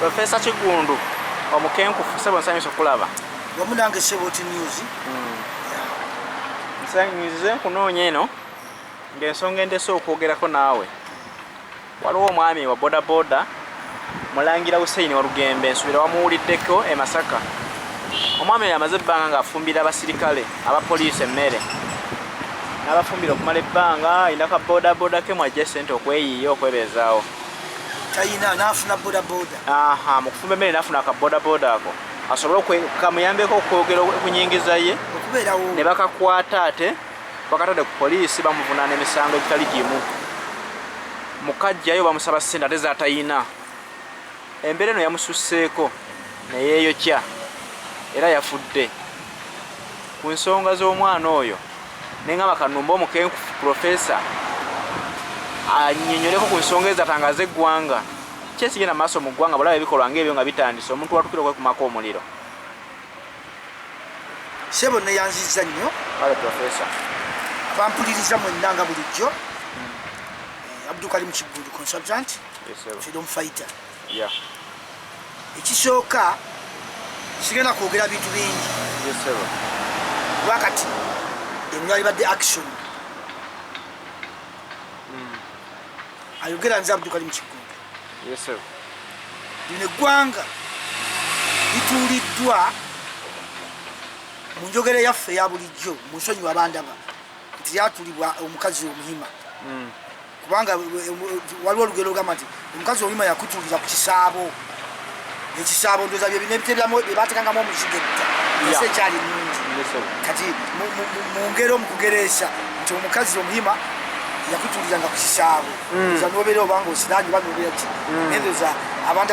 Professor Chigundu omukenkufu sebo nsanyusa okulaba wamunange Seboti News nsanyuze kunoonya eno ng'ensonga endese okwogerako naawe waliwo omwami wa boda boda Mulangira Hussein wa Lugembe nsubira wamuwuliddeko e Masaka omwami yamaze ebbanga ng'afumbira abasirikale abapoliisi emmere n'abafumbira okumala ebbanga alina ka boda boda ke mwajja ssente okweyiiya okwebeezaawo tayina n'afuna boda boda mu kufumba emmere n'afuna aka boda boda ako asobole kamuyambeko okwogera okunyingiza ye okubeerawo ne bakakwata ate bakatadde ku poliisi bamuvunaana emisango egitali gimu mukajjayo bamusaba ssente ate zaatayina embeera eno yamususseeko ne yeeyokya era yafudde ku nsonga z'omwana oyo neŋŋamba Kanumba omukenkufu Professor annyonnyoleko ku nsonga ezatangaza eggwanga kyesigenda maaso mu ggwanga balaba ebikolwa ng'ebyo nga bitandise omuntu watukira okwekumako omuliro Sebo neyanziza nnyo kale Professor abampuliriza mwenna nga bulijjo Abdulkarim Chigundu consultant freedom fighter ekisooka sigenda kwogera bintu bingi wakati emyali badde action ayogera nze Abdulkarim Chigundu lino eggwanga lituuliddwa mu njogera yaffe eya bulijjo mu nsonyi wabandaba nti lyatulibwa omukazi omuhima kubanga waliwo olugero olugamba nti omukazi omuhima yakutuuliza ku kisaabo ekisaabo ndoza byebatekangamu omuzigo etta ese ekyali nungi kati mu ngero mukugereesa nti omukazi omuhima yakutuulizanga ku kisaabo ndoza nobeera obanga osiranye oba nobeera ki nendoza abantu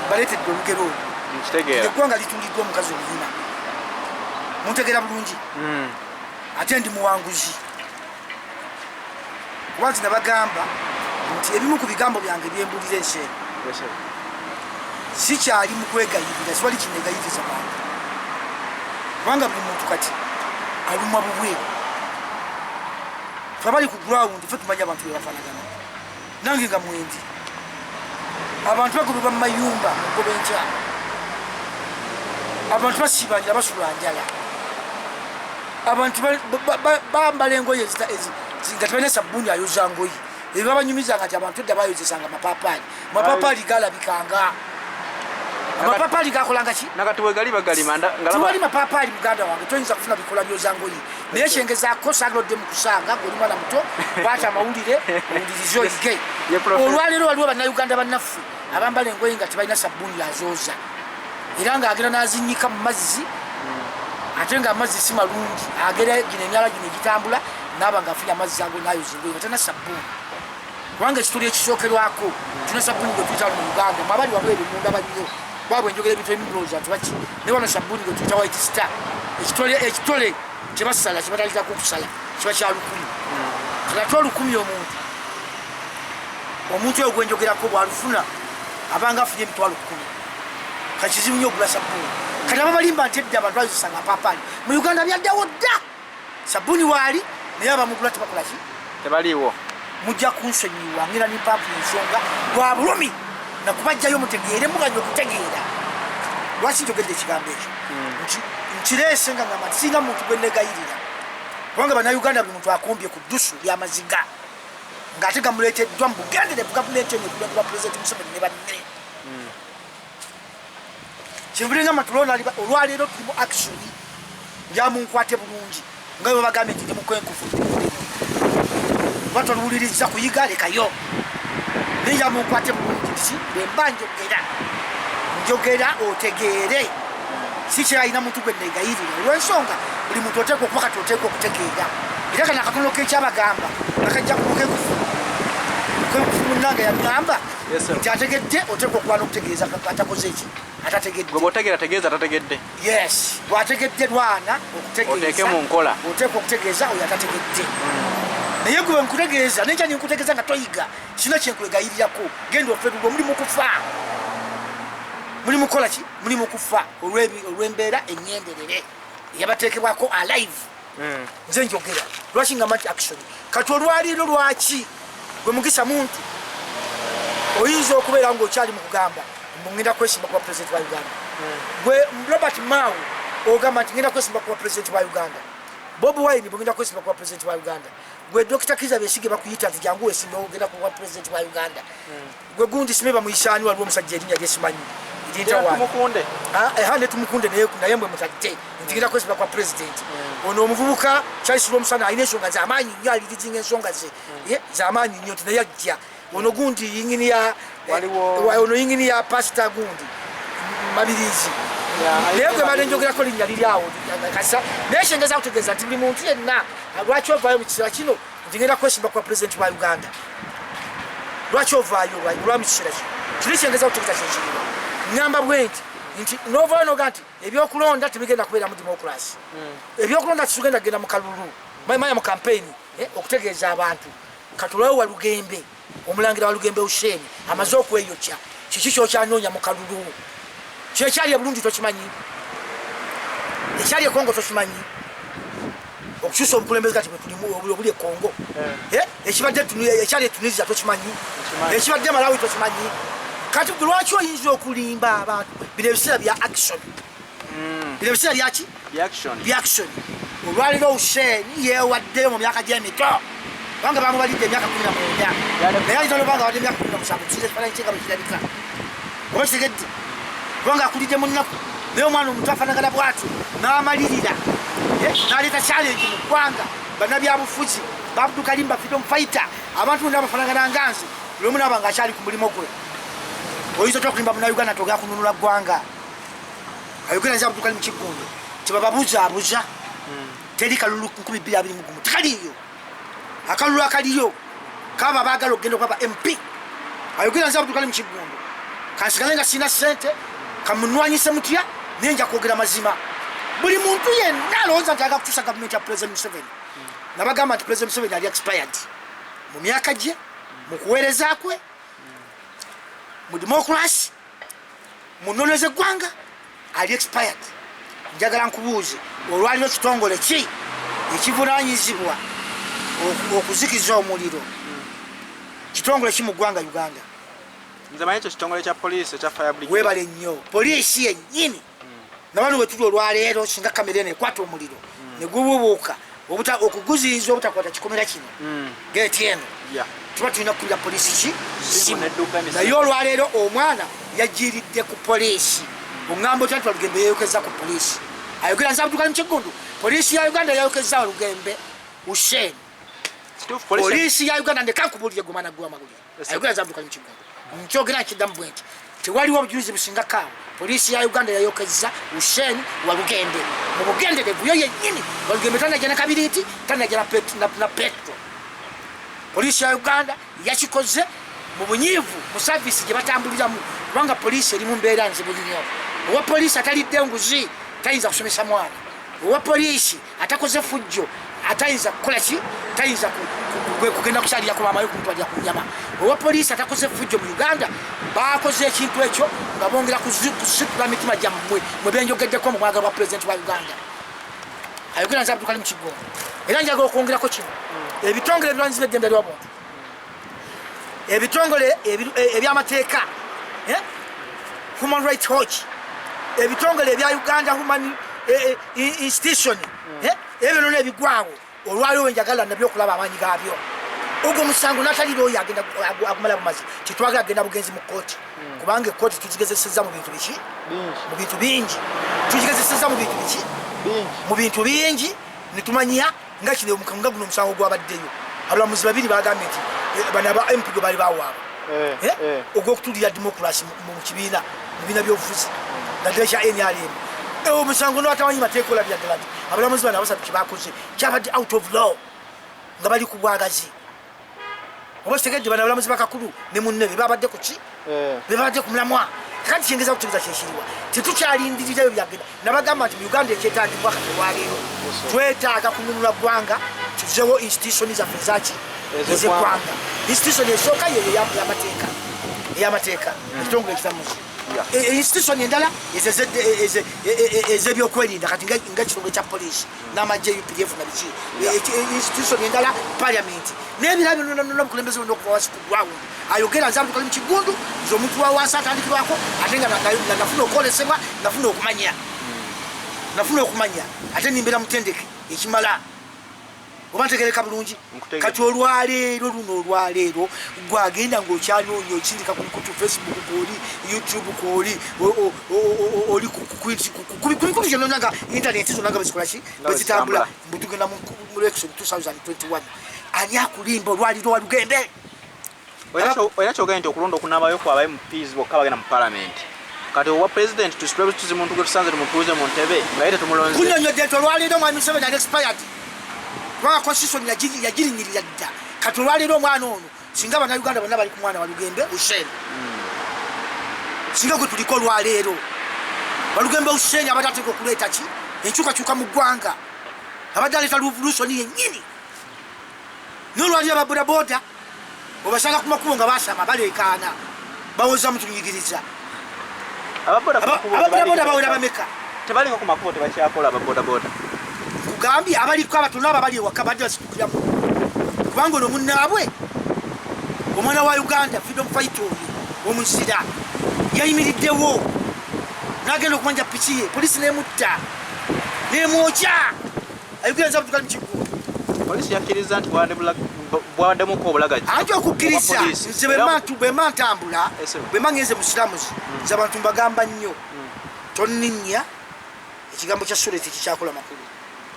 baleetedde olugero olwo eggwanga lituuliddwa omukazi omuhima muntegeera bulungi ate ndi muwanguzi kuba nti nabagamba nti ebimu ku bigambo byange byembulira enseeno sikyali mu kwegayirira siwali kinegayiriza bantu kubanga buli muntu kati alumwa bubweru fe abali ku ground fe tumanya abantu bebafanagana nange nga mwendi abantu bagobebwa mu mayumba mugoba enkyama abantu basibanjira basula njala abantu bambala engoye nga tebalina sabbuuni ayoza ngoye ebyo babanyumizanga nti abantu edda bayozesanga mapapaali galabikanga amapapaali gakolanga ki nakati wegali bagalimanda tiwali mapapaali muganda wange toyinza kufuna bikola byoza ngoye naye kyengezaako sagalodde mu kusanga ng'oli mwana muto kwata amawulire owulirize oyige olwaleero waliwo bannayuganda bannaffe abambala engoye nga tebalina sabbuuni yazooza era ng'agenda n'azinnyika mu mazzi ate nga amazzi si malungi agera gino emyala gino egitambula naaba ngaafunye amazzi ago nayoza engoye nga talina sabbuuni kubanga ekituli ekisookerwako tulina sabbuuni gwe tuyita mu Uganda mwabali wabweru munda baliyo babwe njogera ebintu ebimulowooza nti baki naye wano sabbuuni gwe tuyita white star ekitole kye basala kye batalizako okusala kiba kya 1,000 kati 1,000 omuntu oyo gwenjogerako bwalufuna abanga afunye emitwalo 10 kakizibu nnyo ogula sabbuuni kati ababalimba nti edda abantu bayozesanga amapapaali mu Uganda byaddawo dda sabbuuni waali naye abamugula tebakolaki tebaliiwo mujja kunsonyiwa ngera nimpamvu ensonga lwa bulumi nakubajjayo mutegeere muganya okutegeera lwaki njogedde ekigambo ekyo nkireese nga ngamba singa muntu gwe negayirira kubanga bannayuganda buli muntu akumbye ku ddusu ly'amaziga ng'ate gamuleeteddwa mu bugenderevu gavumenti eno ekulondebwa pulezidenti Museveni ne banne kyenvulenga matulona olwaleero tuli mu action njamunkwate bulungi nga bwe bagambye nti ndimukwenkufu batoluwuliriza kuyiga lekayo naye njamunkwate bulungi nti bwemba njogera otegeere si kyalina muntu gwe negayirira olw'ensonga buli muntu oteekwa okuba kati oteekwa okutegeera era kana akatono kekyabagamba nakajja kumukenkufu munnange yagamba nti ategedde oteekwa okuba n'okutegeeza atakoze eki atategedde bwotegeera tegeeza atategedde yes bwategedde lwana okutegeeza mu nkola oteekwa okutegeeza oyo atategedde naye gwe nkutegeeza nenkya ninkutegeeza nga toyiga sina kyenkwegayirirako genda ofeerulwa muli mukufa muli mukola ki muli mukufa olw'embeera enyenderere yabateekebwako alive nze njogera lwaki ngamba nti action kati olwaliiro lwaki gwe mugisa muntu oyinza okubeera ng'okyali mu kugamba ngenda kwesimba kuba president wa Uganda. Gwe Robert Mao ogamba nti ngenda kwesimba kuba president wa Uganda. Bobi Wine ngenda kwesimba kuba president wa Uganda. Gwe Dr. Kizza Besigye bakuyita nti jangu wesimba ogenda kuba president wa Uganda. Gwe gundi simeba muishani waliwo omusajja erinnya lyesimanyi. Tumukunde. Ne tumukunde naye mbwe mutadde nti ngenda kwesimba kuba president. Ono omuvubuka Charles Lomsana alina ensonga z'amaanyi nnyo alirizinga ensonga ze z'amaanyi nnyo nti naye ajja. Ono gundi yingini ya ono yingini ya pastor gundi Mabirizi. Naye gwe badde njogerako linnya liri awo kasa neshengeza kutegeeza nti buli muntu yenna lwaki ovaayo mu kiseera kino nti ngenda kwesimba kuba president wa Uganda. Lwaki ovaayo olwa mu kiseera kino kiri kyengeza kutegeeza kyekiriwo. Ngamba bwe nti novaayo noga nti ebyokulonda tebigenda kubeera mu democracy. Ebyokulonda titugenda kugenda mu kalulu manya mu campaign okutegeeza abantu katulawo wa Lugembe omulangira wa Lugembe Usheni amaze okweyokya kiki kyokyanoonya mu kalulu kyekyali ebulungi tokimanyi ekyali ekongo tokimanyi okukyusa obukulembeze kati obuli ekongo ekibadde ekyali etunisia tokimanyi ekibadde Malawi tokimanyi kati lwaki oyinza okulimba abantu bino ebiseera bya action bino ebiseera byaki bya action olwaliro Usheni yeewaddeyo mu myaka gy'emito banga bamubalidde emyaka 19 naye alina olubanga wadde emyaka 17 kusiza ekifaananyi kye nga bwe kirabika oba kitegedde kubanga akulidde mu nnaku naye omwana omuntu afaanagana bw'atyo n'amalirira n'aleeta challenge mu ggwanga bannabyabufuzi Abdul Karim freedom fighter abantu bonna bafaanagana nga nze buli omu naaba ng'akyali ku mulimu gwe oyinza otya okulimba munnayuganda togera kununula ggwanga ayogera nze Abdul Karim Kiggundu tebababuzaabuza teri kalulu 2021 tekaliyo akalulu akaliyo kaba baagala okugenda okwaba MP ayogera nze Abdul Karim Kiggundu kansigale nga sina ssente kamunwanyise mutya nenja kwogera mazima buli muntu yenna alowooza nti aga kutuusa gavumenti ya President Museveni nabagamba nti President Museveni ali expired mu myaka gye mu kuweereza kwe mu democracy mu nnoonyeza eggwanga ali expired. Njagala nkubuuze olwaliro kitongole ki ekivunaanyizibwa okuzikiza omuliro kitongole ki mu ggwanga Uganda? Nze manyi ekyo kitongole kya poliisi ekya fire brigade. Weebale nnyo poliisi yennyini nabano bwe tuli olwaleero singa kamera eno ekwata omuliro ne gububuuka okuguziyiza obutakwata kikomera kino geeti eno tuba tulina kukulira poliisi ki simu naye olwaleero omwana yajiiridde ku poliisi oŋŋamba otya nti Walugembe yayokeza ku poliisi ayogera nze Abdul Karim Kiggundu poliisi ya Uganda yayokeza Walugembe Usheni poliisi ya Uganda ndeka nkubuulire gwe mwana gwe w'amawulire ayogera nze Abdul Karim Kiggundu nkyogera nkiddamu bwe nti tewaliwo obujulizi busingako poliisi ya Uganda yayokeza Usheni Walugembe mu bugenderevu yo yennyini Walugembe tanajja na kabiriiti tanajja na petro poliisi ya Uganda yakikoze mu bunyiivu mu saavisi gye batambuliramu kubanga poliisi eri mu mbeera nzibu nnyo owa poliisi atalidde nguzi tayinza kusomesa mwana owa poliisi atakoze fujjo atayinza kukola ki tayinza kugenda kukyalirako maamayo kumutwalira ku nnyama owa poliisi atakoze fujjo mu Uganda bakoze ekintu ekyo nga bongera kusitula mitima gyammwe mwe benjogeddeko mu mwagalo wa pulezidenti wa Uganda ayogera nze Abdul Karim Kiggundu era njagala okwongerako kino ebitongole ebirwanyiza eddembe ly'obuntu ebitongole ebyamateeka Human Rights Watch ebitongole ebya Uganda Human Institution ebyo nona ebigwawo olwaliwo njagala nabyo okulaba amaanyi gaabyo ogwo musango natalira oyo agenda agumala bumazi kitwagala agenda bugenzi mu kooti kubanga ekooti tugigezesezza mu bintu biki mu bintu bingi tugigezesezza mu bintu biki mu bintu bingi nitumanya nga kino nga guno omusango gwabaddeyo abalamuzi babiri bagambye nti bano aba MP gwe bali bawaaba ogw'okutulira democracy mu kibiina by'obufuzi naddala kya NRM omusango n'atamanyi mateeka olabira ddala nti abalamuzi bano abasatu kyebakoze kyabadde out of law nga bali ku bwagazi oba kitegedde bano abalamuzi bakakulu ne munne bebabadde ku ki bebabadde ku mulamwa kati kyengeza kutegeeza kyekiriwa tetukyalindirira ebyo byagenda nabagamba nti mu Uganda ekyetagibwa kati olwaleero twetaaga kununula ggwanga tuzewo institution zaffe ezaki ezeggwanga institution esooka yeyo y'amateeka ey'amateeka ekitongole ekitamuzi institution endala ez'ebyokwerinda kati nga kitongole kya poliisi n'amagye UPDF na biki institution endala parliament n'ebira n'omukulembeze wonna okuva wansi ku ground ayogera nze abdukali mu kigundu nze omuntu wa wansi atandikirwako ate nga nafuna okwolesebwa nafuna okumanya ate nimbeera mutendeke ekimala oba ntegereka bulungi kati olwaleero gwagenda ng'okyalyonya okindika ku Facebook kwoli YouTube kwoli oli kubikulu kyonna nga intaneti zonna nga bezikolaki bezitambula mbutugenda mu election 2021 ani akulimba olwaliro walugembe era kyogenda nti okulonda okunabayo kwabaye mu MPs bokka bagenda mu parliament kati owa president tusitule tuzimuntu gwe tusanze tumutuuze mu ntebe nga yite tumulonze kunyonyodde nti olwaleero omwami Museveni ali expired kubanga constitution yagirinyirira dda kati olwaleero omwana ono singa bannayuganda bonna bali ku mwana walugembe Hussein singa gwe tuliko olwaleero walugembe Hussein abadde ateeka okuleeta ki enkyukakyuka mu ggwanga abadde aleeta revolution yennyini n'olwaliro ababodaboda obasanga ku makubo nga basama baleekaana bawoza mutunyigiriza ababodaboda bawera bameka tebalinga ku makubo tebakyakola ababodaboda kugambye abaliko abatono abo abali ewaka badde basitukiramu kubanga ono munnaabwe omwana wa Uganda freedom fighter oyo omusira yayimiriddewo n'agenda okumanja piki ye poliisi n'emutta n'emwokya ayogera abutukali mu kigundu poliisi yakkiriza nti bwaddemuko obulagaji anti okukkiriza nze bwema ntambula bwema ngenze musiramuzi nze abantu mbagamba nnyo tonninnya ekigambo kya Sole tekikyakola makulu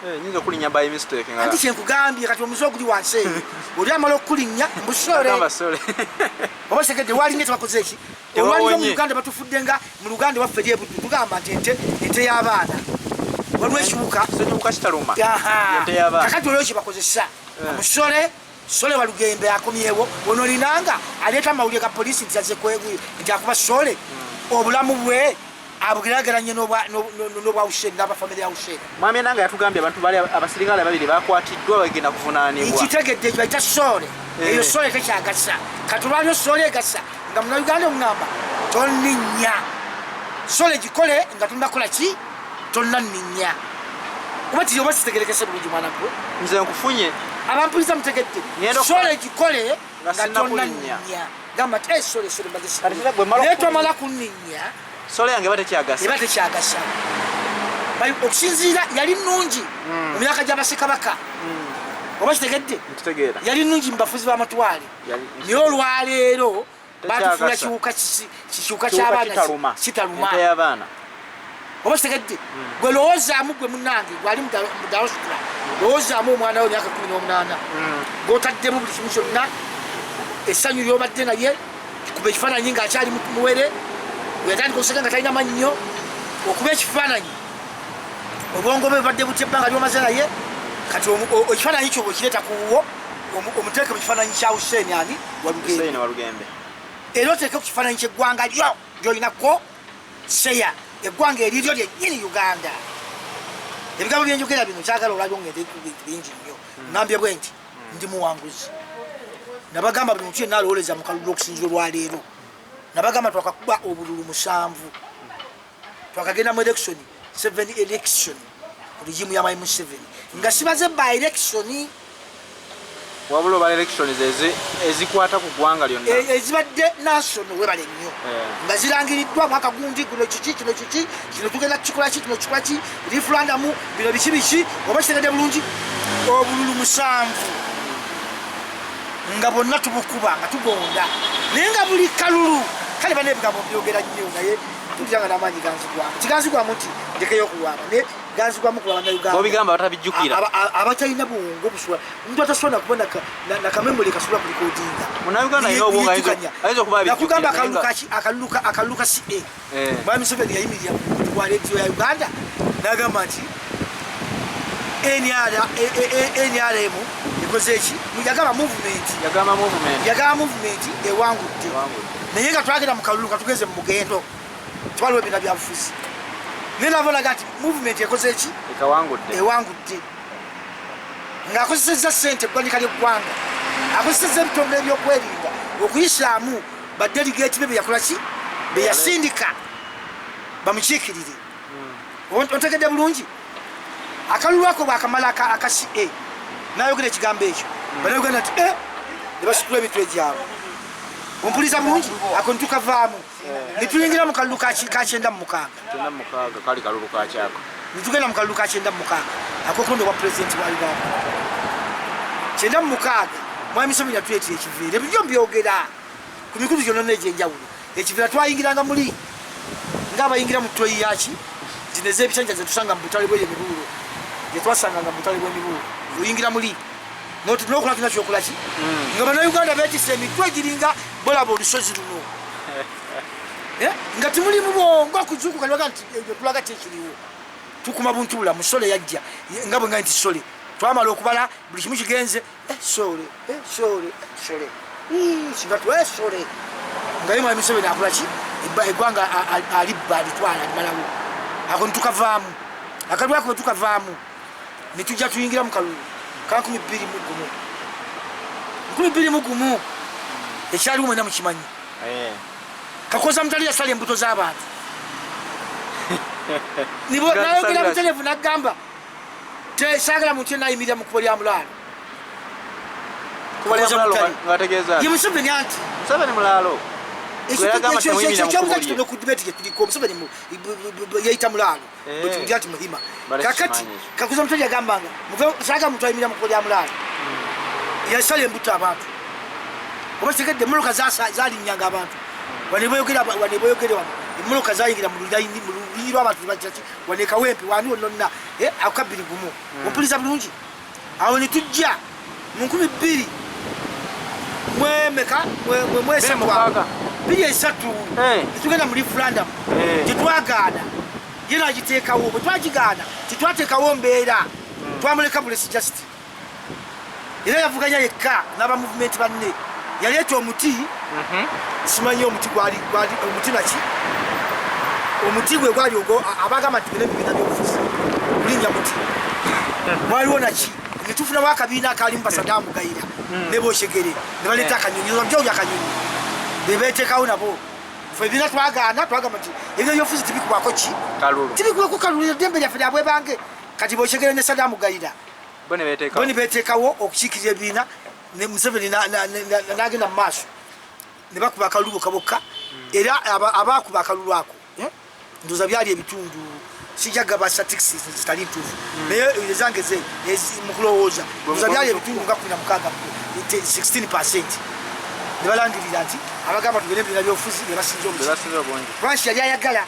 nyinza okulinnya by mistake nga anti kyenkugambye kati omuze oguli wansi eyo oli amala okulinnya mbusole oba segedde walinga tebakoze eki olwaliro mu Uganda batufudde nga mu Luganda waffe lyebuddu tugamba nti ente y'abaana waliwo ekibuka kitaluma kakati olwo kyebakozesa omusole Sole walugembe akomyewo ono linanga aleeta amawulire ga poliisi nti aze nti akuba Sole obulamu bwe abugerageranye n'obwa Hussein n'abafamily ya Hussein mwami nanga yatugambye abantu bali abasirikale babiri bakwatiddwa bagenda kuvunaanibwa ekitegedde ekyo bayita Sole eyo Sole tekyagasa kati olwaliyo Sole egasa nga munnayuganda omugamba tonninnya Sole gikole nga tonnakola ki tonnanninnya oba tiri oba sitegerekese bulungi mwana gwe nze nkufunye abampuliriza mutegedde Sole gikole nga tonnanninnya gamba ti Sole mbagesa naye twamala kunninnya Sole yange batekyagasa okusinziira yali nnungi mu myaka gy'abasekabaka oba kitegedde yali nnungi mu bafuzi b'amatwale naye olwaleero batufuula kiwuka ky'abaana kitaluma oba kitegedde gwe lowoozaamu gwe munnange gwali mu diaspora lowoozaamu omwana we myaka 18 gwotaddemu buli kimu kyonna essanyu ly'obadde naye kuba ekifaananyi ng'akyali muwere yatandika okuseka nga talina mannyo okuba ekifaananyi obwongo bwe badde butya ebbanga lyomaze naye kati ekifaananyi kyo bwekireeta kuwo omuteeke mu kifaananyi kya Hussein ani walugembe era oteeke ku kifaananyi ky'eggwanga lyo lyolinako seya eggwanga eriryo lyennyini Uganda ebigambo byenjogera bino kyagala olabyo ngende bingi nnyo ngambye bwe nti ndi muwanguzi nabagamba buli muntu yenna alowoleza mu kalulu okusinzira olwaleero nabagamba twakakuba obululu 7 twakagenda mu election 7 election regimu ya Mwai Museveni nga sibaze by election wabula ba election ezikwata ku ggwanga lyonna ezibadde national webale nnyo nga zirangiriddwa mwaka gundi guno kiki kino tugenda kukikola ki kino kikola ki referendum bino biki oba kitegedde bulungi obululu 7 nga bonna tubukuba nga tugonda naye nga buli kalulu kale bane ebigambo byogera nnyo naye tulyanga n'amaanyi ganzigwamu nti ndekeyo okuwaaba naye ganzigwamu ku bannayuganda obigamba batabijjukira abatalina buwongo obusula omuntu atasobola kuba nakamemuli kasobola kulikodinga munnayuganda alina obwongo ayinza okuba nakugamba akalulu ka CA Mwai Museveni yayimirira ku reediyo ya Uganda n'agamba nti NRM ekoze eki yagamba movement ewangudde naye nga twagenda mu kalulu nga tugeze mu mugendo twaliwo ebina byabufuzi naye nabolaga nti movement ekoze eki ewangudde ng'akozesezza ssente eggwanika ly'eggwanga akozesezza ebitongole ebyokwerinda okuyisaamu ba delegate be yakola ki be yasindika bamukiikirire ontegedde bulungi akalulu ako bwakamala akasi nayogera ekigambo ekyo banayogera nti ne basitula emitwe gyabwe ompuliza bulungi ako nitukavaamu nituyingira mu kalulu ka 96 kali kalulu kakyako nitugenda mu kalulu ka 96 akokondo wa president wa Uganda 96 mwami Museveni yatuleetera ekiviira ebyo byogera ku mikulu gyonna n'egyenjawulo ekiviira twayingiranga muli ng'abayingira mu ttoyi yaki zino ez'ebisanja ze tusanga mu butale bw'emibuulo gye twasanganga mu butale bw'emibuulo oyingira muli n'okola kina kyokola ki nga bannayuganda beetisa emitwe giringa bolaba olusozi luno nga timulimu bongo akuzuukuka nibaga nti ebyo tulaga kyekiriwo tukuma buntu bula musole yajja nga bwe nga nti sole twamala okubala buli kimu kigenze sole singa twesole nga yimwe Museveni akola ki eggwanga alibba alitwala alimalawo ako nitukavaamu akalulu ako betukavaamu netujja tuyingira mu kalulu ka 2021 ekyaliwo mwena mukimanyi kakoza mutali yasala embuto z'abantu nayogera mutelevu nagamba saagala muntu yenayimirira mu kubo lya mulaalo ye Museveni anti ekyomuza ku debate gyetuliko Museveni yeyita mulaalo bwetundi ati muhima kakati kakuza mutali yagambanga saagala muntu ayimirira mu kubo lya mulaalo yasala embuto abantu oba kitegedde emmoloka zalinnyanga abantu waneboyogere wano emmoloka zayingira mu luyiri lw'abantu bakiraki wane kawempe wani wonnonna akukabiri gumu ompuliza bulungi awo netujja mu 2000 mwemeka mwesatu 23 netugenda mu referendum gyetwagaana ye nagiteekawo bwe twagigaana tetwateekawo mbeera twamuleka bulesi just era yavuganya yekka n'aba movement banne yaleeta omuti simanyi omuti gwali omuti naki omuti gwe gwali ogwo abagamba nti bino ebibiina by'obufuzi kulinnya muti waliwo naki netufunawo akabiina akalimu Basadamu Gayira ne Boshegere ne baleeta akanyonyi njawuli akanyonyi bebeteekawo nabo fe ebibiina twagaana twagamba nti ebyo by'obufuzi tibikubwako ki tibikubwako kalulu eddembe lyaffe lyabwe bange kati Boshegere ne Sadamu Gayira bo ne beteekawo okukiikirira ebibiina ne Museveni n'agenda mu maaso ne bakuba akalulu bokka era abakuba akalulu ako ndoza byali ebitundu sijagaba statistics zitali ntuufu naye ezange ze mukulowooza ndoza byali ebitundu nga 16% ne balandirira nti abagamba tugende ebibiina by'obufuzi ne basinza obungi lwansi yali ayagala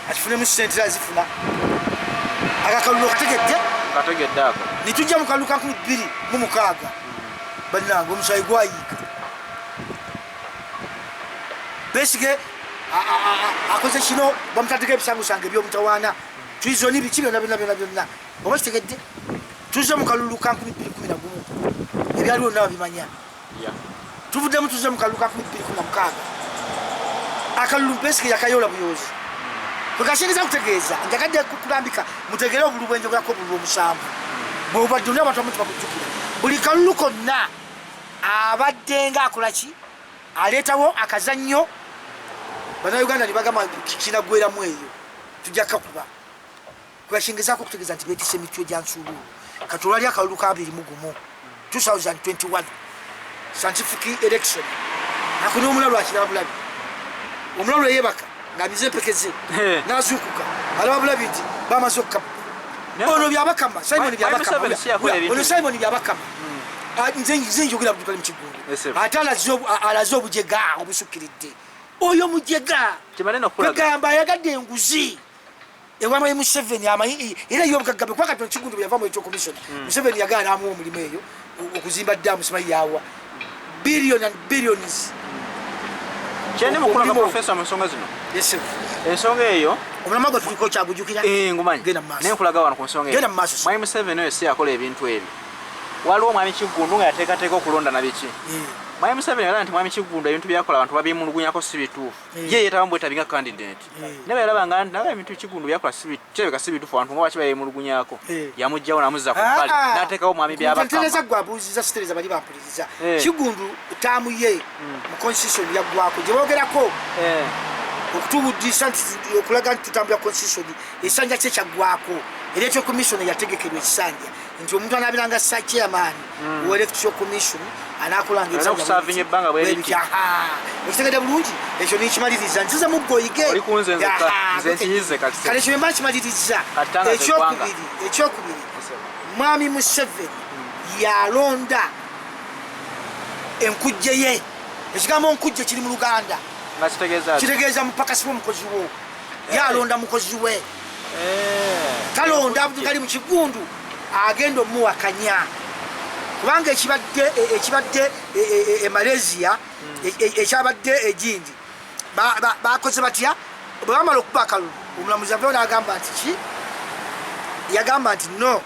akifunemu sente azifuna akakalulu kategedde ako nitujja mu kalulu ka 2006 bannange omusaayi gwayiika besige akoze kino bamutaddeko ebisangusanga ebyomutawaana twizoni biki byonna oba kitegedde tuzze mu kalulu ka 2011 ebyaliwo naba bimanya tuvuddemu tuzze mu kalulu ka 2016 akalulu besige yakayoola buyoozi bwekasengeza kutegeeza njagadde kulambika mutegere obulu bwenjogerako obulu omusanvu bwobadde oli abantu amuti bakujjukira buli kalulu konna abadde nga akola ki aleetawo akazannyo bannayuganda ne bagamba kinaggweramu eyo tujja kakuba kwashengezaako okutegeeza nti beetisa emitwe gya nsuuluulu kati olwali akalulu ka 21 2021 scientific election ako n'omulalu akiraba bulabi omulalu eyebaka ng'abize empekeze n'azuukuka alaba bulabi nti bamaze okukapa ono byabakama ono Simon byabakama nze njogera budukali mu kigundu ate alaze obujega obusukkiridde oyo mujega kagamba ayagadde enguzi ewamayi Museveni amayi era yobugaggabe kwa kati kigundu yava mu ekyo commission Museveni yagaana amu omulimu eyo okuzimba ddamu simanyi yawa billion and billions kyene mukulaga professor mu nsonga zino ensonga eyo omulama gwe tuliko kyagujjukira ngumanyi naye nkulaga wano ku nsonga eyo Museveni oyo si yakola ebintu ebyo waliwo omwami Kigundu nga yateekateeka okulonda na biki Mwami Museveni era nti mwami Kiggundu ebintu byakola abantu babimulugunyako si bituufu ye yetambwe tabinga candidate naye yalabanga naye ebintu Kiggundu byakola si bituufu abantu nga bakibaye emulugunyako yamugjawo namuzza ku ppale n'ateekawo mwami byabakama gwe abuuziza sitereza bali bampuliriza Kiggundu taamu ye mu constitution yaggwako gye boogerako okutubudisa nti okulaga nti tutambula constitution esanja kye kyaggwako era ekyo commission yategekerwa ekisanja nti omuntu anaabiranga chairman wa electoral commission anakolanga eby'okusavinga ebbanga bweriki okitegedde bulungi ekyo nikimaliriza nziza mu goyige oli kunze nze nkiyize kati kale ekyo mba kimaliriza ekyokubiri mwami Museveni yalonda enkujje ye ekigambo nkujje kiri mu Luganda kitegeeza mupakasi w'omukozi wo yalonda mukozi we talonda Abdulkarim Kiggundu agenda omuwakanya kubanga ekibadde e Malaysia ekyabadde egindi bakoze batya bwe bamala okuba akalulu omulamuzi aveo n'agamba nti ki yagamba nti no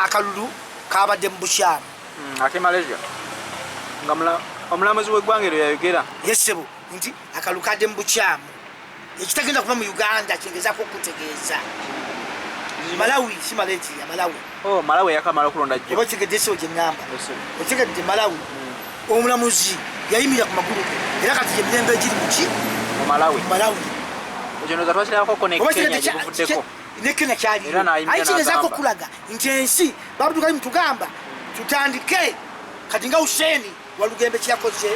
akalulu kabadde mu bukyamu ate Malaysia nga omulamuzi w'eggwanga eryo yayogera yesebo nti akalulu kadde mu bukyamu ekitagenda kuba mu Uganda kyengezaako okutegeeza Malawi si Malaysia Malawi yakamala okulonda jjo oba otegedde so gye ŋŋamba otegedde Malawi omulamuzi yayimira ku magulu era kati gye mirembe egiri muki mu Malawi ekyo twakirabako ne Kenya kyaliyo aye kigezaako okulaga nti ensi babudukali mutugamba tutandike kati nga Hussein Walugembe kyakoze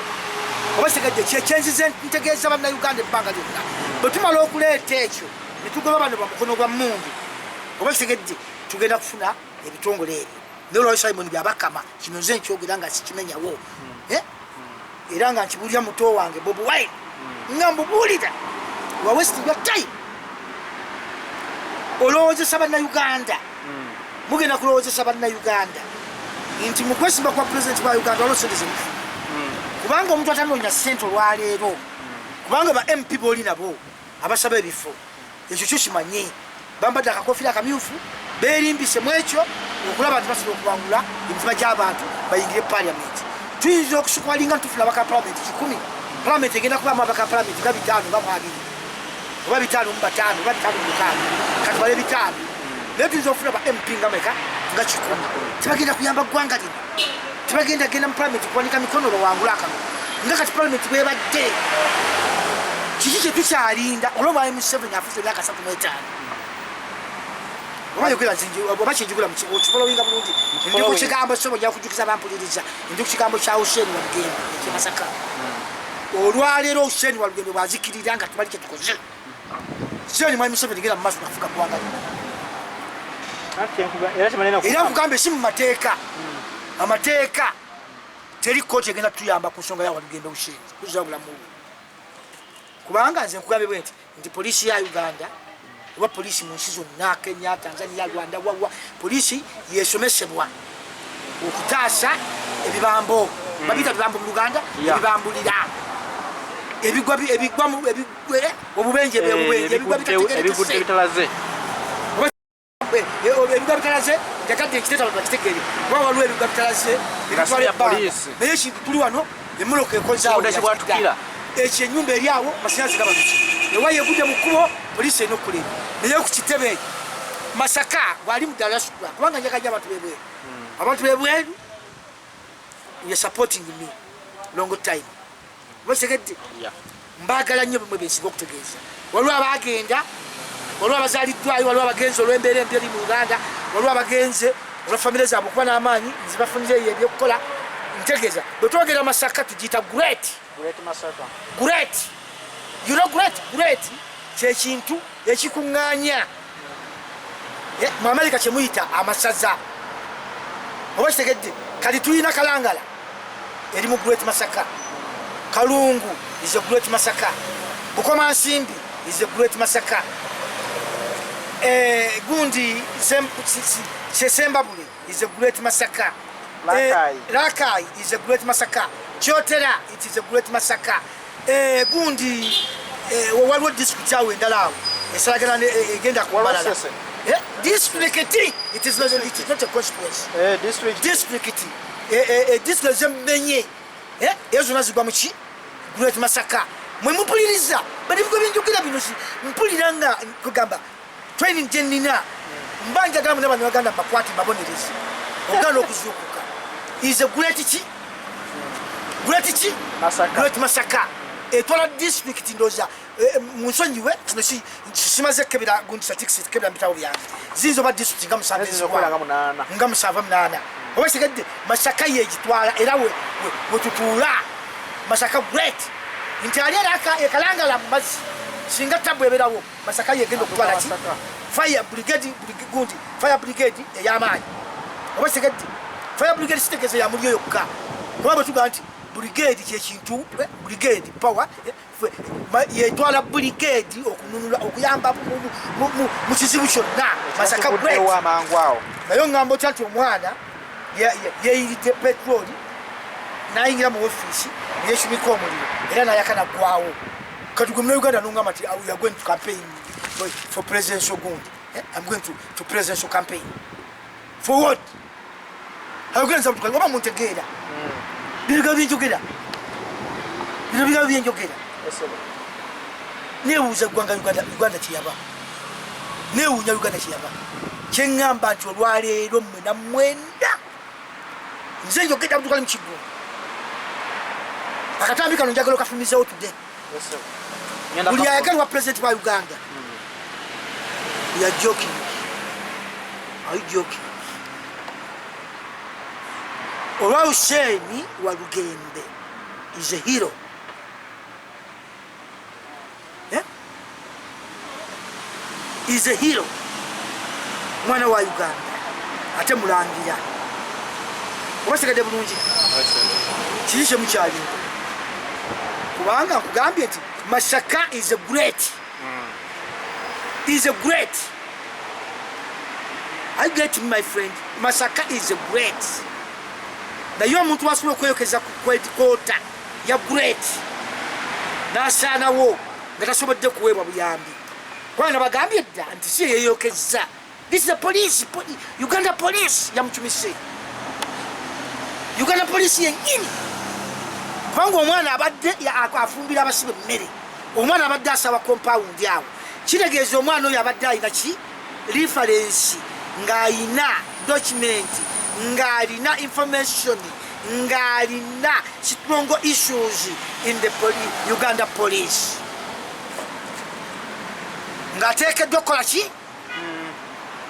oba kitegedde kyenzize ntegeeza bannayuganda ebbanga lyonna bwe tumala okuleeta ekyo ne tugoba bano bamukono gwa Mungu oba kitegedde tugenda kufuna ebitongole ebyo nolwayo Simon byabakama kino nze nkyogera nga sikimenyawo era nga nkibuulira muto wange Bobi Wine nga mbubuulira wa West gwa time olowoozesa bannayuganda mugenda kulowoozesa bannayuganda nti mu kwesimba kwa pulezidenti wa Uganda olosondeze mufu kubanga omuntu atanoonya ssente olwaleero kubanga ba MP booli nabo abasaba ebifo ekyo kyo kimanyi bambadde akakofiira akamyufu beerimbise mu ekyo okulaba nti basobola okubangula emitima gy'abantu bayingire parliament tuyinza okusukwalinga ntufuna abaka parliament 100 parliament egenda kubamu abaka parliament nga 5 oba 2 oba 5 mu 5 oba 5 mu 6 kati bale 5 naye tuyinza okufuna ba MP nga meka nga 10 tebagenda kuyamba ggwanga lino tebagenda genda mu parliament kuwanika mikono lwawangula akano nga kati parliament bwebadde kiki kye tukyalinda olwomwami Museveni afuze emyaka 35 oba yogera oba kyenjugula mukifoloyinga bulungi ndi ku kigambo sobo nja kujukiza bampuliriza ndi ku kigambo kya Hussein Walugembe ekyemasaka olwaleero Hussein Walugembe bwazikirira nga tubali kye tukoze sioni mwami Museveni genda mu maaso nafuga ggwanga era nkugambe si mu mateeka amateeka teri kooti egenda tuyamba ku nsonga ya Walugembe Hussein kuza bulamu kubanga nze nkugambe bwe nti poliisi ya Uganda oba poliisi mu nsi zonna Kenya, Tanzania, Rwanda wawa poliisi yesomesebwa okutaasa ebibambo babita bibambo mu Uganda ebibambulira ebigwa obubenje ebigwa bitalaze ebigwa bitalaze jakadde ekiteta bakitegere wawa waliwo ebigwa bitalaze ebitwala ebbanga naye ekintu tuli wano emmoloka ekozaawo ekyo ennyumba eri awo masanyalaze gaba biki ewaya egudde mu kkubo poliisi erina okukuleba naye ku kitebe Masaka bwali mu diaspora kubanga njagajja abantu bebweru abantu bebweru ye supporting me long time bategedde mbagala nnyo bimwe bensinga okutegeeza waliwo abagenda waliwo abazaaliddwayo waliwo abagenzi olw'embeera embi eri mu Uganda waliwo abagenze olwa famire zaabwe okuba n'amaanyi zibafunire ebyokukola ntegeeza bwe twogera Masaka tugiyita great you know great kyekintu ekikuŋŋaanya mu Amerika kyemuyita amasaza oba kitegedde kati tulina Kalangala eri mu Great Masaka Kalungu is a Great Masaka Bukoma Nsimbi is a Great Masaka Gundi Sembabule is a Great Masaka Rakai is a Great Masaka Chotera it is a Great Masaka Gundi waliwo district awo endala awo esalagana egenda kubalala district it is not a consequence district district zemmenye ezo nazigwa muki Great Masaka mwe mupuliriza bali biko binjukira bino si mpuliranga kugamba training jenina mbanja gamba n'abantu baganda bakwati babonereza ogalo okuzukuka is a great Masaka etwala district ndoza munsonyiwe kino simaze kebira gundi statistics kebira mbitawo byange zizo ba district ngamusava munana obasigedde Masaka yegitwala era we tutula Masaka great intali alaka ekalangala mu mazi singa tabwe berawo Masaka yegendo kutwala ki fire brigade ey'amaanyi obasigedde fire brigade sitegeze ya mulyo yokka kuba tuga nti brigade ky'ekintu brigade power yetwala brigade okununula okuyamba mu kizibu kyonna Masaka great nayo ngambo kyati omwana yeyirite petroli nayingira mu office yeshimika omuliro era nayakana gwawo kati gwe Uganda nungama ati we are going to campaign for presidential gundi I'm going to presidential campaign for what ayogenda mtukali oba muntegeera biga binjogera nebuuza gwanga Uganda kiyaba newunya Uganda kiyaba kyengamba nti olwaleero mmwe namwenda nze njogera mtukali mukigo akatambi kano njagala okafumizawo today buli ayagalwa president wa Uganda we are joking. Are you joking? Olwa Hussein wa Lugembe is a hero. Is a hero. Mwana wa Uganda ate mulangira obasigadde bulungi kiyishe mukyali kubanga kugambye nti Masaka is a great. Is a great. I get my friend. Masaka is a great. Na yo muntu wasula kweyokeza kota ya great. Na sana wo ngatasobodde kuwebwa buyambi. Kwana bagambye dda nti si yeyokeza. This is the police, Uganda police ya mchumise. Uganda police yenyini. Kwangu omwana abadde ya afumbira abasibe mmere. Omwana abadde asaba compound yawo. Kitegeeza omwana oyo abadde alina ki reference ng'alina document ng'alina information ng'alina strong issues in the Uganda police ng'ateekeddwa okukola ki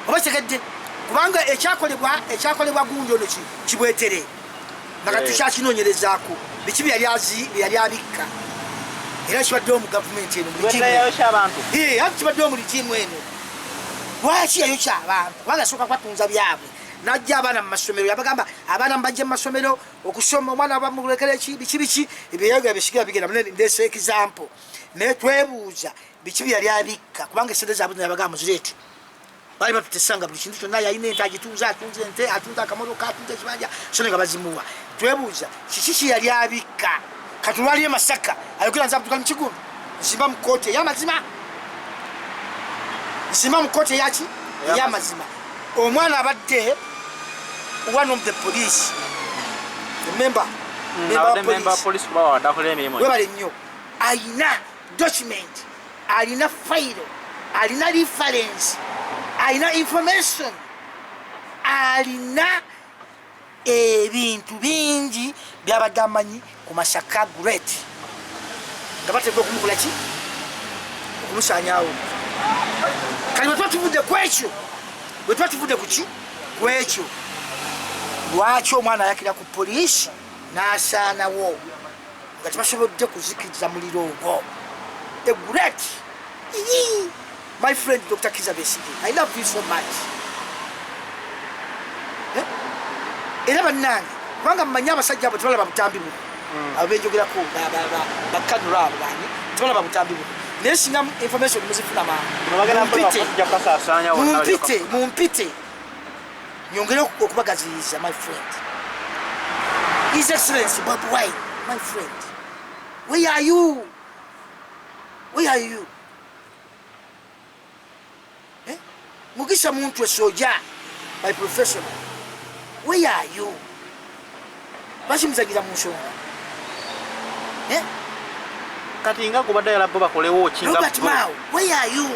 oba kitegedde kubanga ekyakolebwa gundi ono kibwetere nga kati tukyakinoonyerezaako biki byali abikka era kibaddewo mu gavumenti eno kibaddewo mu likimu eno lwaki yayokya abantu kubanga asooka kwatunza byabwe najja abaana mu masomero yabagamba abaana mbajja mu masomero okusoma omwana bamulekera biki ebyeyoga bisigira bigenda ndese example naye twebuuza biki byali abikka kubanga esente zaabwe yabagamba muzireete bali batutesanga buli kintu kyonna yalina ente agitunze ente atunze akamotoka atunze ekibanja so nga bazimuwa twebuuza kiki yali abikka katulwaliye Masaka ayogera nza kutuka mukigundi nsimba mu kote y'amazima nsimba mu kote yaki y'amazima omwana abadde one of the police remember police kubawa dakole emirimu webale nnyo alina document alina file alina reference alina information alina ebintu bingi byabadde amanyi ku Masaka great nga bategeka okumukola ki okumusanyawo kali bwe twatuvudde ku ekyo bwe twatuvudde ku ki ku ekyo lwaki omwana ayakira ku poliisi n'asaanawo nga tebasobodde kuzikiriza muliro ogwo a great my friend Dr. Kizza Besigye I love you so much era bannange kubanga mmanyi abasajja abo tebalaba butambi buno abenjogerako bakanula abo bani tebalaba butambi buno naye singa information muzifuna mumpite nyongere okubagaziyiza my friend His Excellency Bob Wine my friend where are you Mugisha muntu esoja my professional where are you bakimuzagira mu nsonga kati nga kubadde yalabbo bakolewo kinga Robert Mao where are you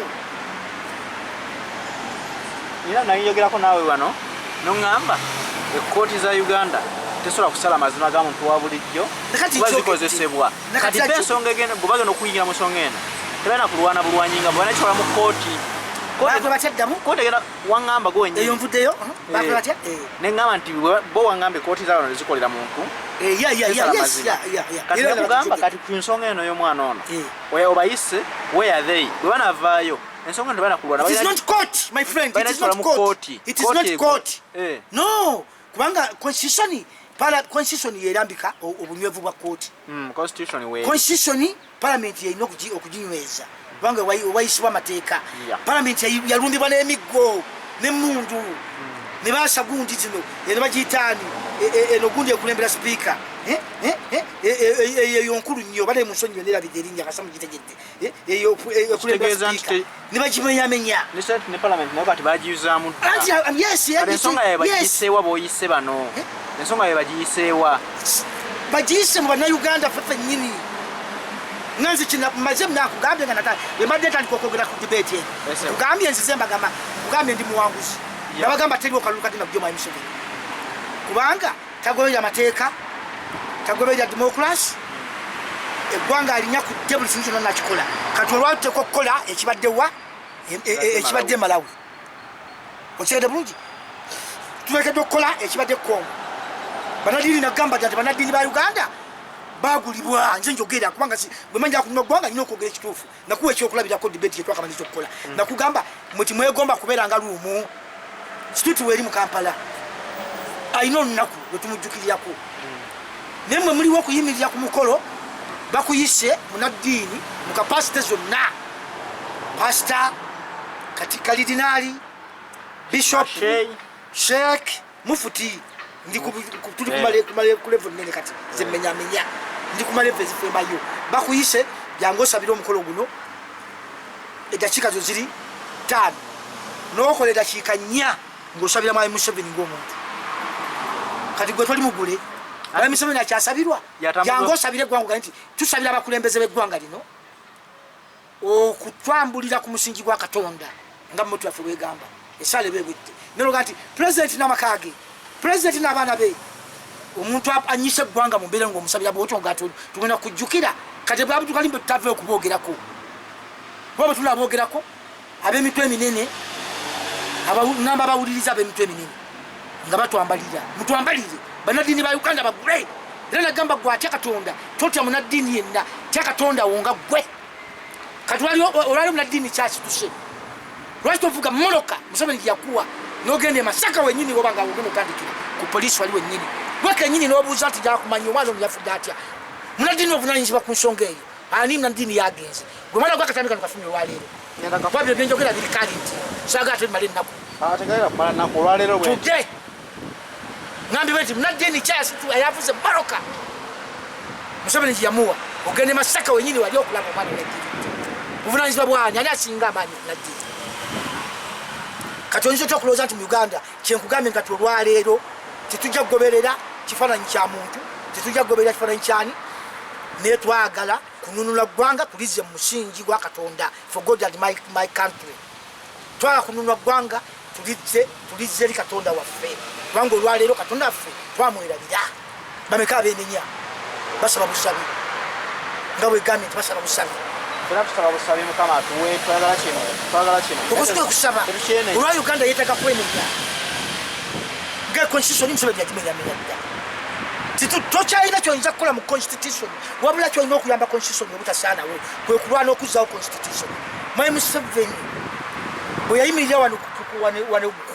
era nayogerako naawe wano noŋŋamba ekkooti za Uganda tesobola kusala mazima ga muntu wa bulijjo kuba zikozesebwa kati be ensonga egenda bwe bagenda okuyingira mu nsonga eno tebalina kulwana bulwanyi nga bwena kikola mu kkooti kooti egenda waŋŋamba gwe wenyini eyo nvuddeyo bakolatya neŋŋamba nti bo waŋŋamba ekkooti zaano nezikolera muntu kati nekugamba kati ku nsonga eno y'omwana ono obayise where are they bwe banavaayo ensonga eno tebalina kulwana it is not court my friend it is not court it is not court no kubanga constitution yerambika obunywevu bwa court constitution parliament yeyina okuginyweza kubanga wayisibwa amateeka parliament yalumbibwa n'emiggo n'emmundu ne baasa gundi zino eno bagiyitaani eno gundi ekulembera sipiika eyo nkulu nnyo bale mu nsonyi yonna erabidde erinnya kasamu gitegedde eyo ekulembera sipiika ne bagimenyamenya ne parliament nayo kati bagiyuzaamu ensonga yawe bagiyiseewa b'oyise bano ensonga yawe bagiyiseewa bagiyise mu bannayuganda ffe ffennyini nganze maze nakugambye nga natale embadde ntandika okwogera ku debate eno kugambye nzize mbagamba kugambye ndi muwanguzi nabagamba teri okalulu kati nabyo Mwai Museveni kubanga tagoberera amateeka tagoberera democracy eggwanga alinya ku table sinzi nonna nakikola kati olwatuteka okukola ekibaddewa ekibadde Malawi okirede bulungi tulekedde okukola ekibadde Congo banadini nagamba nti banadini ba Uganda bagulibwa nze njogera kubanga bwe manja kuno gwanga nyino kwogera ekituufu nakuwa ekyokulabirako debate yetwakamanyisa okukola nakugamba muti mwegomba kubeera nga luumu situtu weri mu Kampala ayina olunaku lwetumujjukirirako naye mwe muliwo okuyimirira ku mukolo bakuyise munaddiini mu kapasite zonna pasita karidinaali bishop sheikh mufuti ndi tuli ku level nene kati zemenyamenya ndi ku level zifemayo bakuyise jango sabira omukolo guno edakiika zo ziri 5 n'okola edakiika 4 ng'osabira Mwai Museveni ng'omuntu kati gwe toli mugule Mwai Museveni akyasabirwa jango osabire eggwanga nti tusabira abakulembeze b'eggwanga lino okutwambulira ku musingi gwa Katonda nga mmotu yaffe bwegamba esale bebwedde neroga nti president n'amakage president n'abaana be omuntu anyise eggwanga mu mbeera ng'omusabira bwotyo nga tugenda kujjukira kati bwabu tukalimbe tutave okuboogerako bwabo tunaboogerako ab'emitwe eminene namba bawuliriza ab'emitwe eminene nga batwambalira mutwambalire banadini ba Uganda bagule era nagamba gwe atya Katonda totya munadini yenna tya Katonda wonga gwe kati olwali munadini kyakituse lwaki tovuga Moloka Museveni yakuwa n'ogende Masaka wenyini wobanga ogenda otandikira ku polisi wali wenyini wekenyini n'obuuza nti jala kumanya omwana ono yafudde atya munadini ovunaanyizibwa ku nsonga eyo ani munadini yagenze gwe mwana gwakatandika nokafumya olwaleero wabiro byenjogera biri kali nti saagala tebimala ennaku tudde ngambibwe nti munadini yavuze Moloka Museveni gyeyamuwa ogende Masaka wenyini wali okulaba omwana munadini buvunaanyizibwa bwani ani asinga amaanyi munadini kati oyinza otya okulowooza nti mu Uganda kyenkugambye nga olwaleero tetujja kugoberera kifaananyi kya muntu tetujja kugoberera kifaananyi kyani naye twagala kununula ggwanga tulize mu musingi gwa Katonda for God and my country twagala kununula ggwanga tulize eri Katonda waffe kubanga olwaleero Katonda waffe twamwerabira bameka abeenenya basaba busabi nga bwegambye nti basaba busabi okusobola okusaba olwa Uganda yeetaaga kwenenya nga constitution Museveni yagimenyamenya dda tokyalina kyoyinza kukola mu constitution wabula kyolina okuyamba constitution obutasaanawo kwe kulwana okuzzaawo constitution Mwai Museveni bwe yayimirira wano ku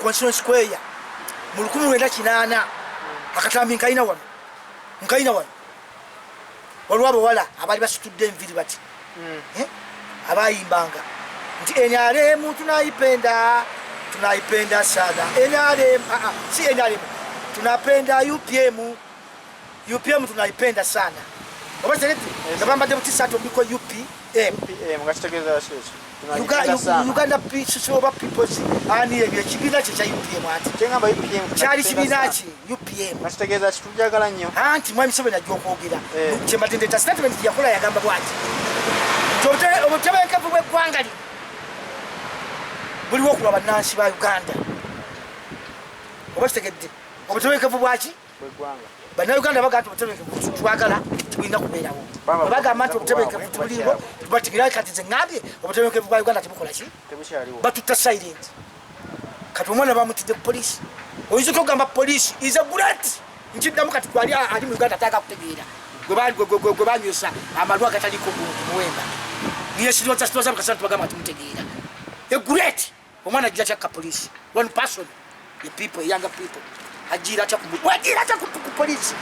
Constitution Square mu 1980 akatambi nkalina wano waliwo abawala abaali basitudde enviri bati abayimbanga nti NRM tunaipenda sana NRM si NRM tunapenda UPM tunaipenda sana obategedde ngabambadde butisatu biko UPM mugakitegeeza kiki Uganda Peace oba People's ani ekibiina kye kya UPM ati kyengamba UPM kyali kibiina ki UPM mugakitegeeza kiki tujagala nnyo anti mwami Museveni ajja okwogera kyembadde ndeeta statement gye yakola yagamba bwati obutebenkevu bw'eggwanga lino buliwo okulwa bannansi ba Uganda oba kitegedde obutebenkevu bwaki bannayuganda bagamba obutebenkevu twagala tebulina kubeerawo bagamba nti obutebenkevu tubuliwo batigirayo kati nze ŋŋambye obutebenkevu bwa Uganda tebukola ki batutta silent kati omwana bamutidde ku poliisi oyinza okugamba poliisi is a great nkiddamu kati twali ali mu Uganda ataaga kutegeera gwe banywesa amalwa agataliko muwemba niyesirwasitwaza mukasana tubagamba nti mutegeera a great omwana ajira kyakka poliisi one person the people younger people ajira kyakka ku poliisi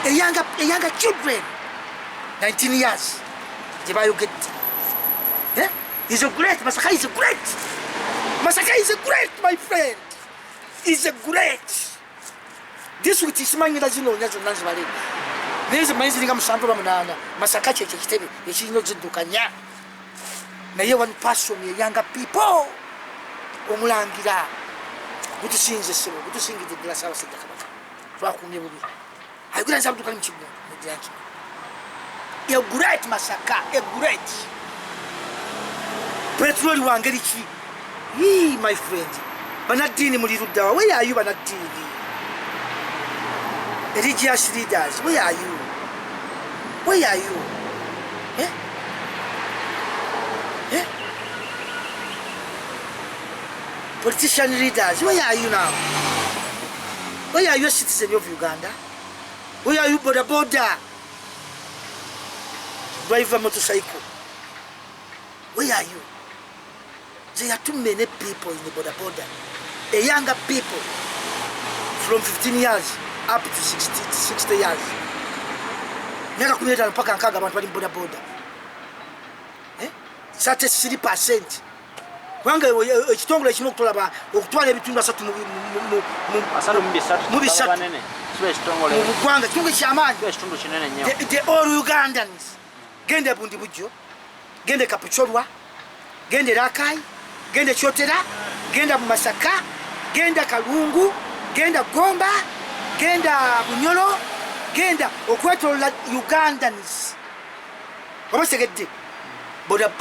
a younger children 19 years gye bayogedde is a great Masaka is a great Masaka is a great my friend is a great this with isimangira zino nyazo nanzibale neze manzi linga musanvu bamunana Masaka kye kitebe ekirino ziddukanya naye one person ye younger people omulangira gutusinze sebo gutusingide dira sawa sidda kabaka twakumye bubi ayigura nzabu tukali mkigo mujyanki a great Masaka a great petrol wangeri ki my friend banadini muliruddawa where are you banadini religious leaders where are you politician leaders where are you now where are you citizen of Uganda where are you border driver motorcycle where are you there are too many people in the border a younger people from 15 years up to 60 years miaka 15 mpaka nkaga abantu bali boda 33% wanga ekitongole ekimu okutolaba okutwala ebitundu asatu mu bisatu mu gwanga kitongole kyamaanyi the all Ugandans gende bundi bujjo gende Kapuchorwa gende Rakai gende Kyotera genda mu Masaka genda Kalungu genda Gomba genda Bunyoro genda okwetolola Ugandans obasegedde boda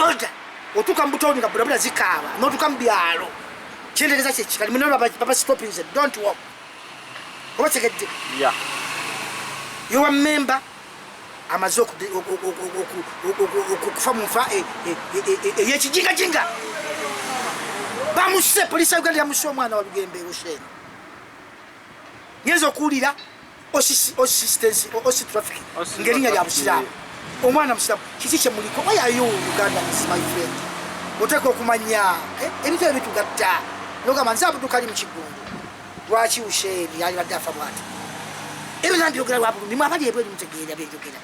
otuka mbutoni nga boda zikaaba notuka mbyalo kyendereza kye kikali muno baba stopping ze don't walk obasegedde you are member amazoko okufa mufa eyekijinga bamuse polisi Uganda yamusse omwana wa Lugembe Osheni ngezo okulira assistance traffic ngerinya ya busiramu omwana musiramu kiki kye muliko why are you Uganda is my friend oteka okumanya ebintu ebitugatta noga manzabu tukali mu kigundu lwaki Osheni yali badafa bwati ebyo nambyo ogera wabu ni mwabali ebyo mutegeera byogera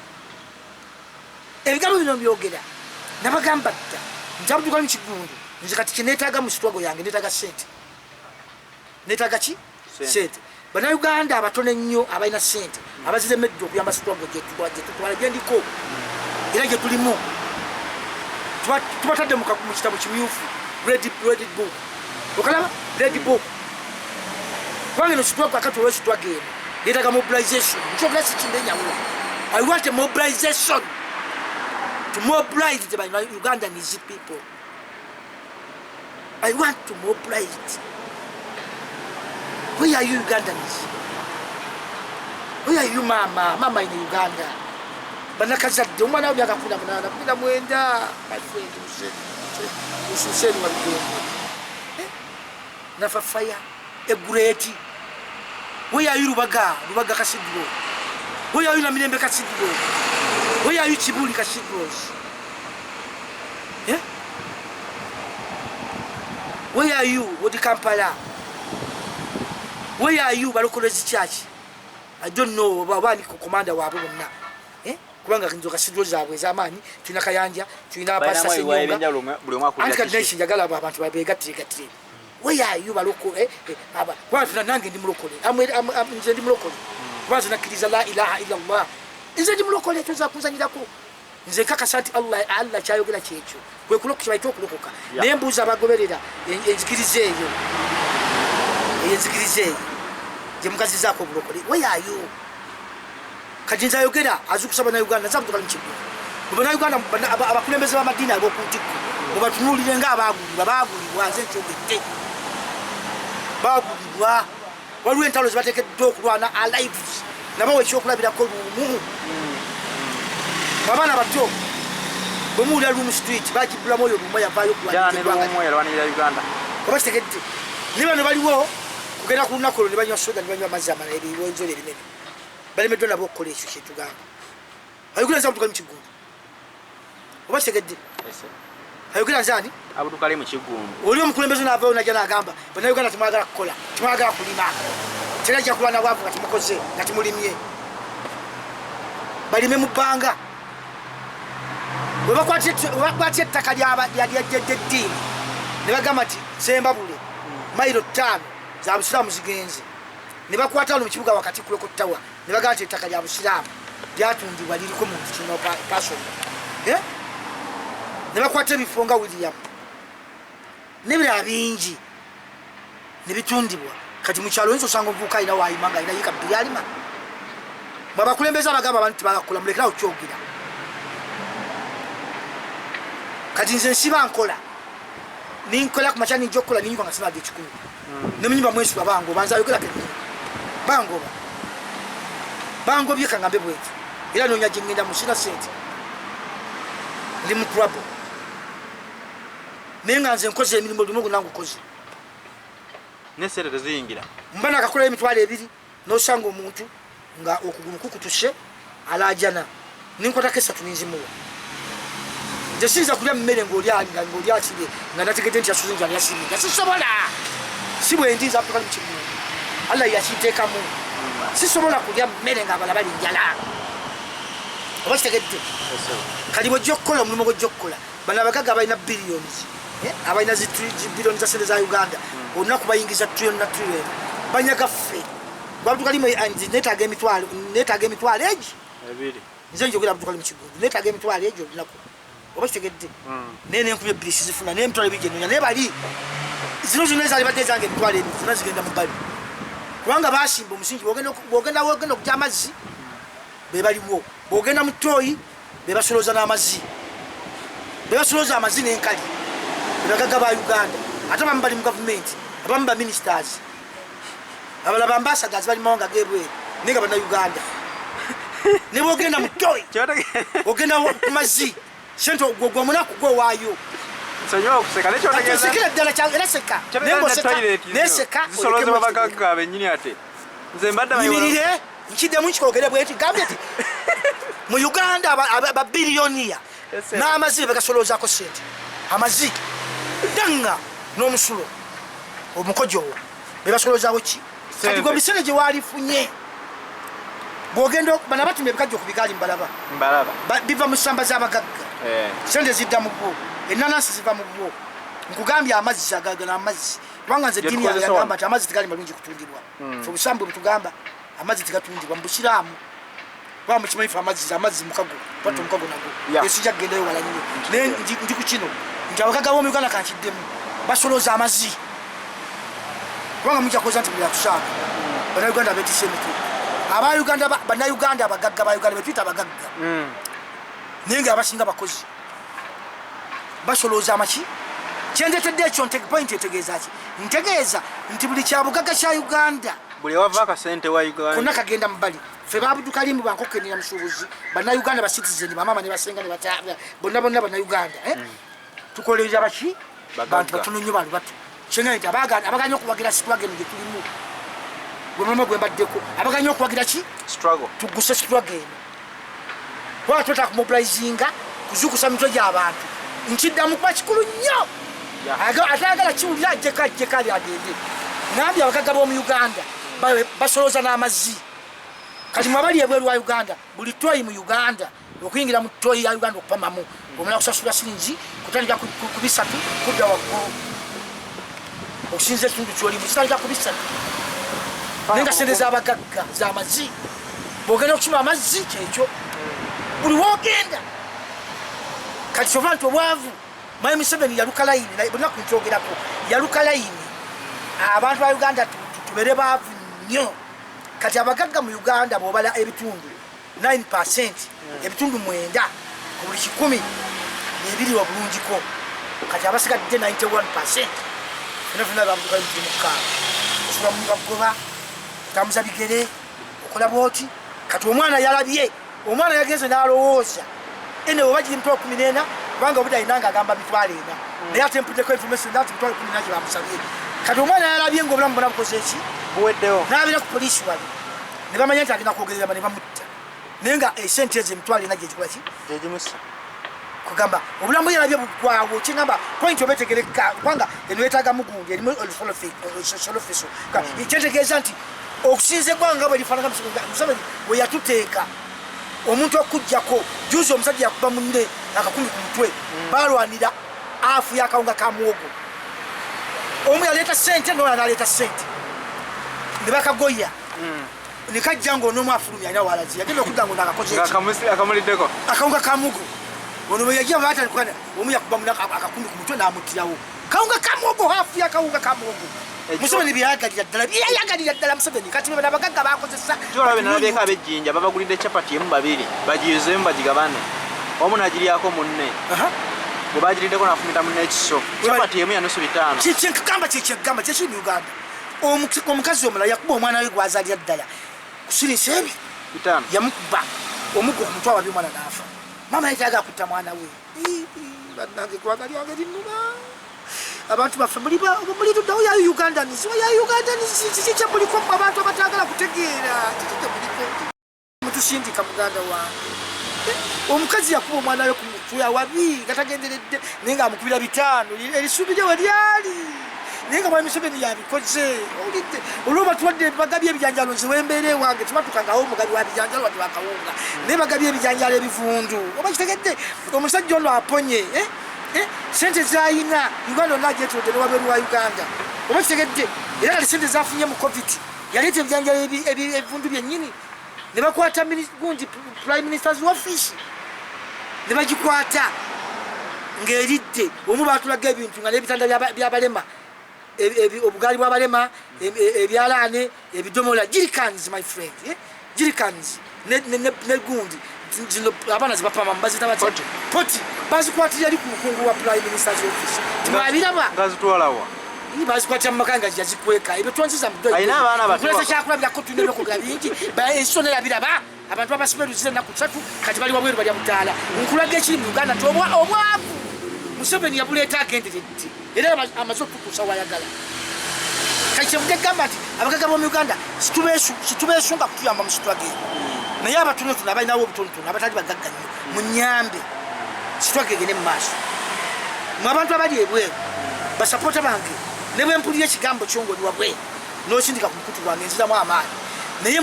ebigabo bino byogera nabagamba dda njabu tukali mu kigundu nze kati kinetaga mu struggle yange netaga sente netaga ki sente bana Uganda abatone nnyo abalina sente abazire meddo okuyamba struggle gye tutwala gendiko era gye tulimu tubatadde mu kitabo kimyufu red book okalaba red book kwange no struggle akati olwesi twagenda yetaga mobilization nkyogera sikinde nyawula I want a mobilization to mobilize the Ugandanese people. I want to mobilize. Where are you Ugandans? Where are you mama in Uganda? Banakazadde omwana we akakula munana kula mwenda my friend Museveni wa Lugembe nafa fire a great. Where are you Rubaga Kasidro? Where are you Namirembe Kasidro? Where are you Chibuli Kasidros? Yeah? Where are you Wodi Kampala? Where are you Balokolezi Church? I don't know babani ko commander wabo bonna. Kubanga kinzo Kasidro zaabwe zamani tuna kayanja tuna pasa senyonga buli mwaka kujja anti njagala abantu babegatire where are you baloko aba kwa tuna nange ndi mulokole nze ndi mulokole kwa tuna kiriza la ilaha illa Allah nze ndi mulokole toza kunzanyirako nze kakasa nti Allah kyayogera kyekyo kwe kulokoka baito okulokoka naye mbuuza abagoberera enzikiriza eyo gye mugazizaako obulokole weyayo kati nze ayogera azukusaba na Uganda nzabutuka mukigo Uganda abakulembeze b'amadiini ag'okuntikko mubatunuulire baagulibwa nze nkyogedde baagulibwa waliwo entalo zibateekeddwa okulwana alives nabawa ekyokulabirako lumu abaana bato bwe muwulira Room Street bagibulamu oyo lumu yavaayo oba kitegedde ne bano baliwo kugenda ku lunaku olwo ne banywa soda ne banywa amazzi ebiwonzolo ebinene balemeddwa nabo okukola ekyo kyetugamba ayogera nze abutuka mu kigundu oba kitegedde ayogera nzani abutukale mu kigundu oli omukulembeze n'avaayo najja n'agamba bannayuganda temwagala kukola temwagala kulima terajja kulwana bwavu nga temukoze nga temulimye balime mu bbanga webakwatya ettaka lyaddiini ne bagamba nti Zembabule mayiro 5 za busiraamu zigenze ne bakwata wano mu kibuga wakati kuleko ttawa ne bagamba nti ettaka lya busiraamu lyatundibwa liriko muntu kino pasoni ne bakwata ebifo nga William n'ebirala bingi ne bitundibwa kati mu kyalo oyinza osanga omuvubuka alina waayima nga alina yiika bbiri alima mwe abakulembeze abagamba abantu tibagakola mulekerawo kyogera kati nze nsiba nkola ninkola ku makya ninja okukola ninyumva nga sinaga ekikulu ne munyumba mwesula bangoba nze ayogera kennyini bangobye kangambe bweti era noonya gye ngenda musina sente ndi mu trouble naye nga nze nkoze emirimu lumu gunange ukoze nesente teziyingira mba nakakola emitwalo 2 nosanga omuntu nga okugulu kukutushe alajana ninkwatako 3 ninzimuwa nze siyinza kulya mmere ng'olyakire nga nategedde nti yasuze njala yasiringa sisobola si bwe ndinza kutuka mu kigundu Allah yakiteekamu sisobola kulya mmere ng'abala bali njala oba kitegedde kali bw'ojja okukola omulimu gw'ojja okukola bano abagaga balina billions abalina billions za sente za Uganda olunaku bayingiza trillion na trillion banyaga ffe babutukalimu neetaaga emitwalo egi nze njogera babutukali mu kigundu neetaaga emitwalo egi olunaku oba kitegedde naye nenkubye bilisi zifuna naye emitwalo ebiri gyenonya naye bali zino zonna ezaali badde ezange emitwalo ebiri zonna zigenda mu bbali kubanga basimba omusingi bwogenda okutya amazzi be baliwo bwogenda mu ttooyi be basolooza n'amazzi be basolooza amazzi n'enkali be bagaga ba Uganda ate abamu bali mu gavumenti abamu ba ministers abalala bambasadazi bali mawanga g'ebweru naye nga bannayuganda ne bwogenda mu ttooyi ogenda ku mazzi sente gwe munaku gwewaayo sekera ddala era seka neseka yimirire nkiddemu nkikologere bweti gambye ti mu Uganda babiliyoniya n'amazzi be bagasoloozaako sente amazzi danga n'omusulo omukojowo be basoloozaako ki kati gwe bisene gye waalifunye bwogenda bana batumye ebikajjo ku bigaali mbalaba biva mu ssamba z'abagagga sente zidda mu bwo enanasi ziva mu bwo nkugambye amazzi agagana amazzi kubanga nze ddiini yange yagamba nti amazzi tegali malungi kutundibwa fe obusambu bwetugamba amazzi tegatundibwa mu busiraamu kuba mukimanyi fe amazzi mukago twata omukago nago esijja kugendayo wala nnyo naye ndi ku kino nti abagagga b'omu Uganda kankiddemu basolooza amazzi kubanga mujja kukoza nti mulyatusaaga bannayuganda beetise emitwe bannayuganda abagagga ba Uganda betuyita abagagga naye nga abasinga bakozi basolooza amaki kyendetedde ekyo point etegeeza ki ntegeeza nti buli kyabugagga kya Uganda buli wava akasente wa Uganda konna kagenda mu bbali fe babudukalimu bankokenera musuubuzi bannayuganda ba citizen bamama ne basenga ne bataabya bonna bannayuganda tukolerera baki bantu batono nnyo bali bato kyenga nti abaganya okuwagira struggle gye tulimu gwe mulema gwe mbaddeko abaganya okuwagira ki tuguse struggle waba twetaka kumobilizinga kuzukusa mitwe gy'abantu nkiddamu kuba kikulu nnyo atayagala kiwulira ajjeka ali agende nambye abagagga b'omu Uganda basolooza n'amazzi kati mwabali ebweru wa Uganda buli ttooyi mu Uganda okuyingira mu ttooyi ya Uganda okupamamu omala kusasula siringi kutandika ku 3 kudda waggulu okusinza ekitundu kyolimu kitandika ku 3 naye nga sente z'abagagga z'amazzi bw'ogenda okukima amazzi kyekyo buli wogenda kati kyova nti obwavu Mwami Museveni yaluka layini bonna kunkyogerako yaluka layini abantu ba Uganda tubere baavu nnyo kati abagagga mu Uganda bw'obala ebitundu 9% ebitundu 9 ku buli 100 n'ebiri obulungiko kati abasigadde 91% funa babuka mukka osula mu bagoba tamuza bigere okola boti kati omwana yalabye omwana yagenze n'alowooza ene obajiri mtwa 14 banga obuda inanga agamba bitwale ina naye atempudeko information that mtwa 14 bamusabye kati omwana yalabye ngo obulamu bwana bukoze ki buweddewo n'abira ku polisi wali ne bamanya nti alina kwogerera ne bamutta naye nga esente ezo emitwale ina gyekikola ki gyegimusa kugamba obulamu yalabye bukwawo kingamba point obetegereka kubanga eno yetaaga mugundi erimu olusolofeso kyetegeeza nti okusinza eggwanga bwe lifaanana Museveni bwe yatuteeka omuntu okujjako juzi omusajja yakuba munne akakumi ku mutwe balwanira afu yakawunga ka muwogo omu yaleeta sente nolala naleeta sente ne bakagoya nikajja ng'onoomu afulumya alina walazi yagenda okudda ngo nakakoze akamuliddeko akawunga ka muwogo ono bwe yagira baatalikwana omu yakuba munne akakumi ku mutwe n'amuttirawo kawunga ka muwogo hafu yakawunga ka muwogo Museveni byayagalira ddala Museveni kati bwe abagagga bakozesa kyolabe nalabyeko ab'ejjinja babagulidde capati emu babiri bagiyizeemu bagigabane omu nagiryako munne bwe bagiriddeko nafumita munne ekiso capati emu yanusu 5 kyenkagamba kyekyegamba kyekiri mu Uganda omukazi omulala yakuba omwana we gwazaalira ddala kusirinsa ebi 5 yamukuba omuggo ku mutwe wabyo omwana n'afa mama yetaaga akutta mwana we bannange gwanga lyange linnuma abantu baffe muli tuddawo ya Ugandans kikyamuliko abantu abatagala kutegeera kikyamuliko mutusindika muganda wange omukazi yakuba omwana we ku mutwe awabi nga tagenderedde naye nga amukubira 5 erisuubi lye we lyali naye nga Mwami Museveni yabikoze owulidde olwo batuwadde bagabye ebijanjalo nze wembeera ewange tebatukangawo omugabi wa bijanjalo wadde wakawunga naye bagabye ebijanjalo ebivundu oba kitegedde omusajja ono aponye sente zayina Uganda onna agyetolodde ne wabweru wa Uganda oba kitegedde era kali sente zafunye mu COVID yaleeta ebijanjalo ebivundu byennyini ne bakwata gundi Prime Minister's office ne bagikwata ng'eridde omu baatulaga ebintu nga n'ebitanda byabalema obugaali bw'abalema ebyalaane ebidomola jirikans my friend jirikans ne gundi zino abaana zibapama mbazita bati poti bazikwatira ali ku mukungu wa Prime Minister's office tibabiraba ngazitwalawa bazikwatira mu makanga yazikweka ebyo twanziza mu doyi ayina abaana bati kulesa kyakulabya ko tunene ko gabingi ensonera yabiraba abantu abasiberu zire naku 3 kati bali wabweru bali mutala nkulaga ekiri mu Uganda obwavu Museveni yabuleeta agenderedde era amaze okutuusa wayagala kati kyemugegamba nti abagagga b'omu Uganda situbeesunga kutuyamba mu sitwage naye abatonotono abalinawo obutonotono abatali bagagga nnyo munyambe sitwage egende mu maaso mu abantu abali ebweru basapoota bange ne bwe mpulira ekigambo kyongoli wabweru n'osindika ku mukutu gwange nziramu amaanyi naye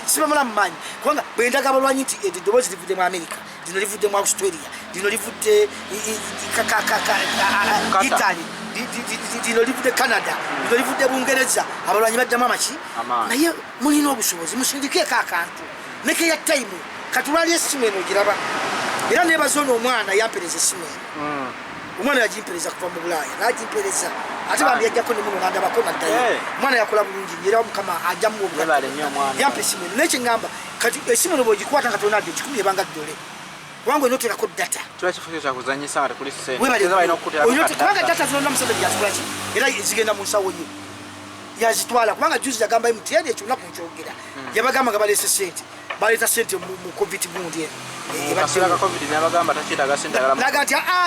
sibamala mu maanyi kubanga bwe ndaga abalwanyi nti eddoboozi livudde mu Amerika lino livudde mu Australia lino livudde Italy lino livudde Canada lino livudde Bungereza abalwanyi baddamu amaki naye mulina obusobozi musindikeeko akantu nekeya time katulwali essimu eno giraba era nebaza ono omwana yampereza essimu eno omwana yagimpereza kuva mu Bulaaya nagimpereza ate bambi yajjako ne muno nandabako naddayo omwana yakola bulungi era Mukama ajjamu yampa essimu eno naye kyeŋŋamba kati essimu eno bwegikwata nga tonadde kikumi ebanga ddole kubanga onoterako data kubanga data zonna Museveni yazikola ki era zigenda mu nsawo ye yazitwala kubanga juzi yagamba MTN ekyo lunaku nkyogera yabagamba nga baleese sente baleeta sente mu COVID gundi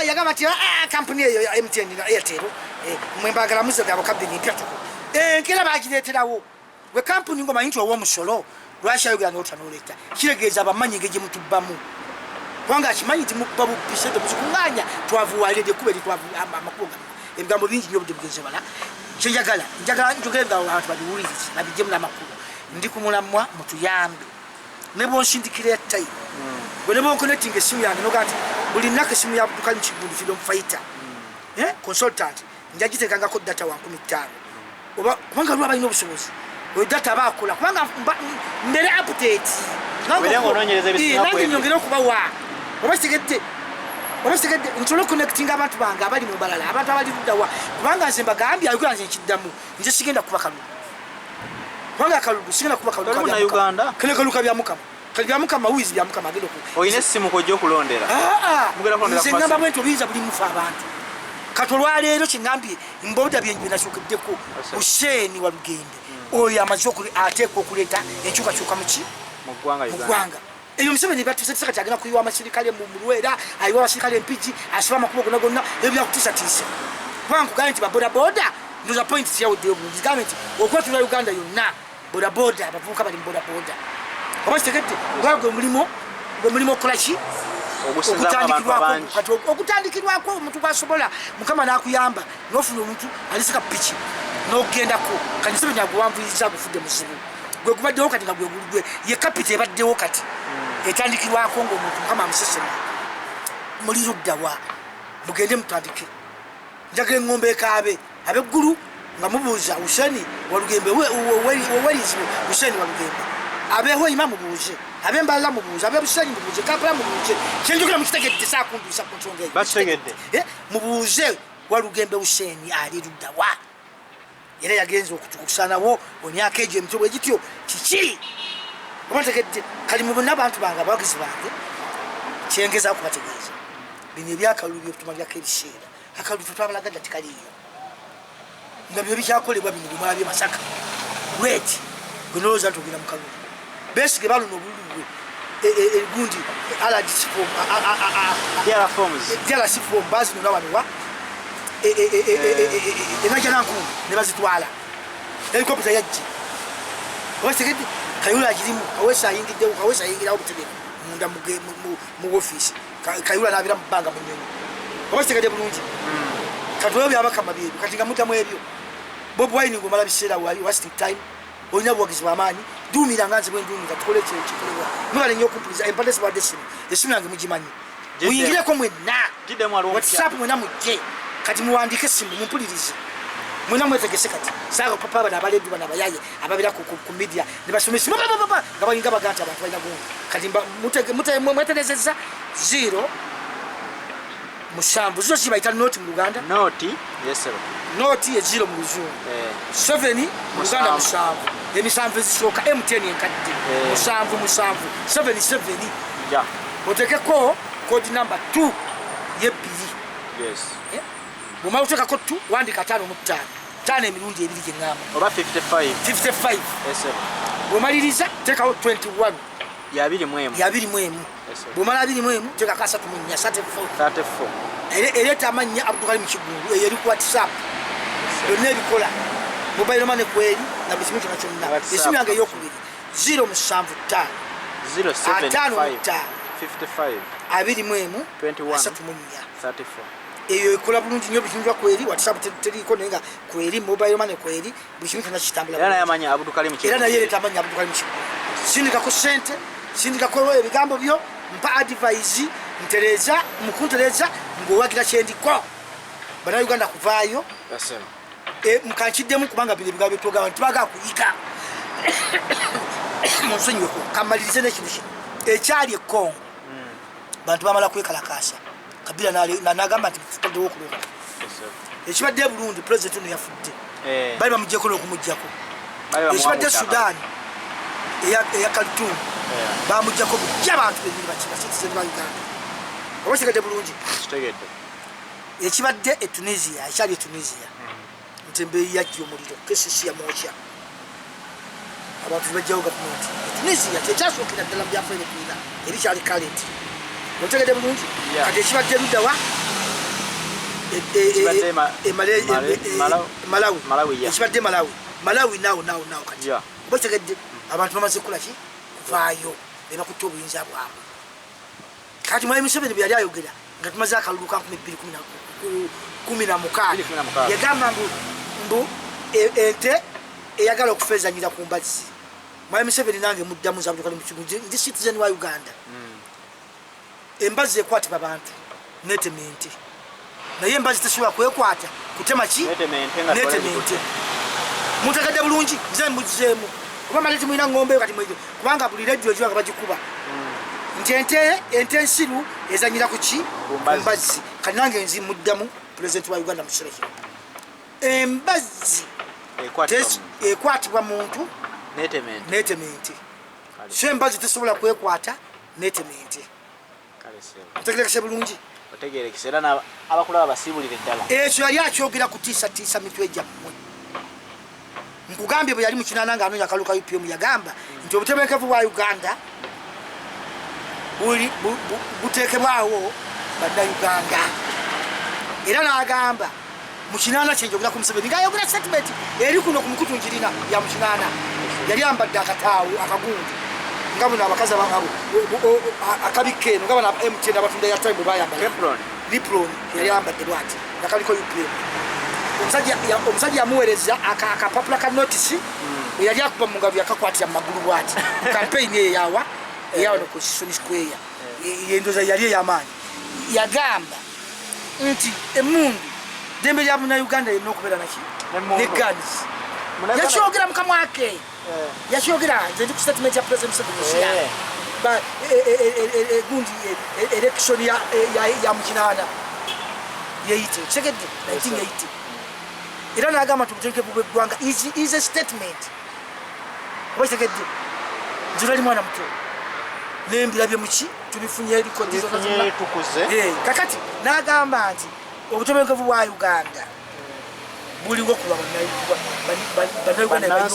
yagamba nti kampuni eyo MTN na Airtel mwembagala muze abo kabini mpya tuko nkera bagireeterawo gwe kampuni ngoma yintu ow'omusolo lwaki ayogera n'otanoleta kiregeeza abamanyi engeri mutubbamu kubanga akimanyi nti mubba bubise temuzikuŋŋaanya twavuwalire kuba eri amakubo ebigambo bingi nnyo budde bugenze bala kyenjagala njogere nga abantu babiwulirize babijjemu n'amakulu ndi ku mulamwa mutuyambe ne bonsindikira etayi bwe ne bonkonetinga essimu yange nogaa nti buli nnaka essimu ya Abdulkarim Kigundi freedom fighter consultant njagiteekangako data wa 15 oba kubanga lwa balina obusobozi oyo data baakola kubanga mbere update nange nyongera okubawa obasigedde nsobola connecting abantu bange abali mu balala abantu abali luddawa kubanga nze mbagambye ayogera nze nkiddamu nze sigenda kuba kalulu kubanga kalulu sigenda kuba kalulu bya mukama kali bya mukama wizi bya mukama agenda ku oyine essimu kojja okulondera nze ngamba bwento biza buli mufa abantu katolwaleero kingambye mboda byenje nashukiddeko Hussein wa Lugende oyo amaze ateekwa okuleeta enkyukakyuka mu ggwanga eyo Museveni batuse kati agenda kuyiwa amasirikale mu Luwera ayiwa amasirikale empiji asiba amakubo gonna ebyo byakutiisatiisa kubanga nkugambye nti babodaboda ndoza point siyawuddeyo bulungi gavumenti okwetula Uganda yonna bodaboda abavubuka bali mu bodaboda obategedde gwe mulimo okukola ki okutandikirwako omuntu bwasobola mukama n'akuyamba n'ofuna omuntu alisika piki n'ogendako kati Museveni aguwanvuyiriza agufudde muzibu gwe gubaddewo kati nga gwe ye kapita ebaddewo kati etandikirwako ng'omuntu mukama amusesema muli luddawa mugende mutandike njagala eŋŋombe ekaabe ab'eggulu nga mubuuza Hussein wa Lugembe wewerizi Hussein wa Lugembe abehoima mubuuze abembalala mubuuze abebusanyi mubuuze Kampala mubuuze kyenjogera mukitegedde saakunduisa ku nsonga eyo bakitegedde mubuuze wa Lugembe Hussein ali luddawa era yagenze okutukusanawo emyaka egyo emitwe bwe gityo kiki obategedde kali mu bonna abantu bange abawagizi bange kyengeza okubategeeza bino ebyakalulu by'obutuma byako ebiseera akalulu twabalagadda tikaliyo nga byo bikyakolebwa bino bimala Masaka weti gwe nolowooza nti ogenda mu kalulu besige baluna obululu gundi DRC form bazinona wanowa enajanankumu ne bazitwala helikopita yajje obategedde Kayula agirimu Kawesa ayingirawo obutegeke munda mu ofiisi Kayula n'abira mu bbanga mu nnyonyi obategedde bulungi kati oyo byabakama byebyo kati nga muddamu ebyo Bob Wine ng'omala biseera wali wasting time olina buwagizi bw'amaanyi duumira nga nze bwe nduumira tukole kyekikolebwa mwebale nnyo okumpuliriza empade sibadde essimu yange mugimanyi muyingireko mwenna WhatsApp mwena mujje kati muwandiike essimu mumpulirize mwena mwetegese kati saaga papa bano abaleddu bano abayaye ababira ku media ne basomesa nga bayinga baga nti abantu balina gundi kati mweterezezza 0 musanvu zo zibayita noti mu Luganda noti noti ye 0 mu Luzungu 7 mu Luganda musanvu emisanvu ezisooka MTN enkadde musanvu 7 ja otekeko code number 2 ye 2 bw'omala oteekako 2 wandika 5 mu 5 5 emirundi ebiri gye ŋŋamba oba 55 bw'omaliriza teekawo 21 ya 21 bw'omala 21 teekako 34 ereeta amannya Abdulkarim Kigundu eyo eri ku WhatsApp yonna ebikola mobile money kweri na bisimu kyonna kyonna esimu yange ey'okubiri 075 eyo ekola bulungi nnyo bikinjwa kweri WhatsApp teriiko naye nga kweri mobile money kweri buli kimu kyonna kitambula era naye amanya Abdulkarim Kigundu era naye ereeta amanya Abdulkarim Kigundu sindikako ssente sindikako ebigambo byo mpa advice ntereza mukuntereza ng'owagira kyendiko bannayuganda kuvaayo mukankiddemu kubanga bino ebigambo byetwogamba ntibagala kuyiga munsonyiweko kamalirize n'ekintu kino ekyali e Congo bantu bamala kwekalakaasa Kabila n'agamba nti tutaddewo okulonda ekibadde e Burundi pulezidenti ono yafudde bali bamuggyeko n'okumuggyako ekibadde Sudaani eya Khartoum bamuggyako bujja abantu benyini bakibasitizeni ba Uganda obakitegedde bulungi ekibadde e Tunisia ekyali e Tunisia Ntembeyi yajja omuliro KCC yamwokya abantu bajjawo gavumenti Tunisia tekyasookera ddala mu byafaayo byetulina ebikyali kalenti otegedde bulungi kati ekibadde luddawa Malawi ekibadde Malawi nawo kati obakitegedde abantu bamaze kukolaki kuvaayo bebakutte obuyinza bwabwe kati Mwami Museveni bwe yali ayogera nga tumaze akalulu ka 2016 yagamba mbu ente eyagala okufeezanyira ku mbazzi Mwami Museveni nange muddamu za Abdulkarim Kigundu ndi citizen wa Uganda embazzi ekwatibwa abantu netemente naye embazzi tesobola kwekwata kutema ki netemente mutegedde bulungi nze mbugizeemu kuba maleti mwina ngombe kati mwejo kubanga buli radio jwa kabajikuba nti ente nsiru ezanyira ku ki mbazi kanange nzi muddamu president wa Uganda Museveni embazi ekwatibwa muntu netementi so embazi tesobola kwekwata netementi otegerekese bulungi otegerekese era abakulaba basibulire ddala ekyo yali akyogera kutiisa mitwe gyammwe nkugambye bwe yali mu kinana nga anoonya akaluka UPM yagamba nti obutebenkevu bwa Uganda buteekebwawo bannayuganda era n'agamba mu kinana kye njogera ku Museveni ng'ayogera statement eri kuno ku mukutu njirina ya mu kinana yali ambadde akataawo akagundu nga buno abakazi akabikke eno nga bano MTN abatunda ya time bayambala Lipron yali ambadde bwati nga kaliko UPM omusajja yamuweereza akapapula ka notice yali akuba mu ngalo yakakwatira mu magulu bwati campaign eyawa no ku Sony Square yendoza yali ey'amaanyi yagamba nti emundu dembe lya Munnayuganda yerina okubeera naki ne guns yakyogera mu kamwa ke yakyogera nze ndi ku statement ya President Museveni gundi election ya mukinana yeite segedde 1980 era n'agamba tubuteekevu bw'eggwanga is a statement obasegedde nzirali mwana muto nembirabye muki tubifunye erikodi kakati n'agamba nti obutebenkevu bwa Uganda buliwo kuba bannayuganda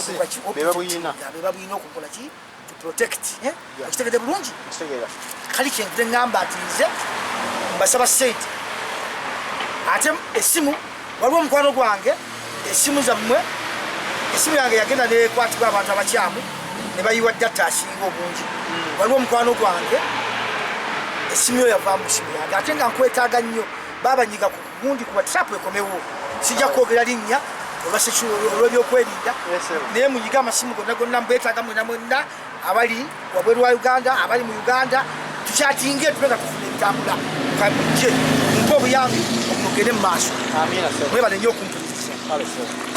bebabuyina okukola ki to protect okitegedde bulungi kali kyenvudde ngamba ati nze mbasaba sente ate esimu waliwo omukwano gwange esimu zammwe esimu yange yagenda nekwatibwa abantu abakyamu ne bayiwa data asinga obungi waliwo omukwano gwange esimu yo yavaamu simu yange ate nga nkwetaaga nnyo babanyiga ku gundi kuba trap ekomewo sijja kwogera linnya olw'ebyokwerinda naye munyiga amasimu gonna mbwetaaga mwena mwena abali wabweru wa Uganda abali mu Uganda tukyatinge tubega tufuna ebitambula kamuje mpa obuyambi omugende mu maaso mwebale nnyo okumpuliriza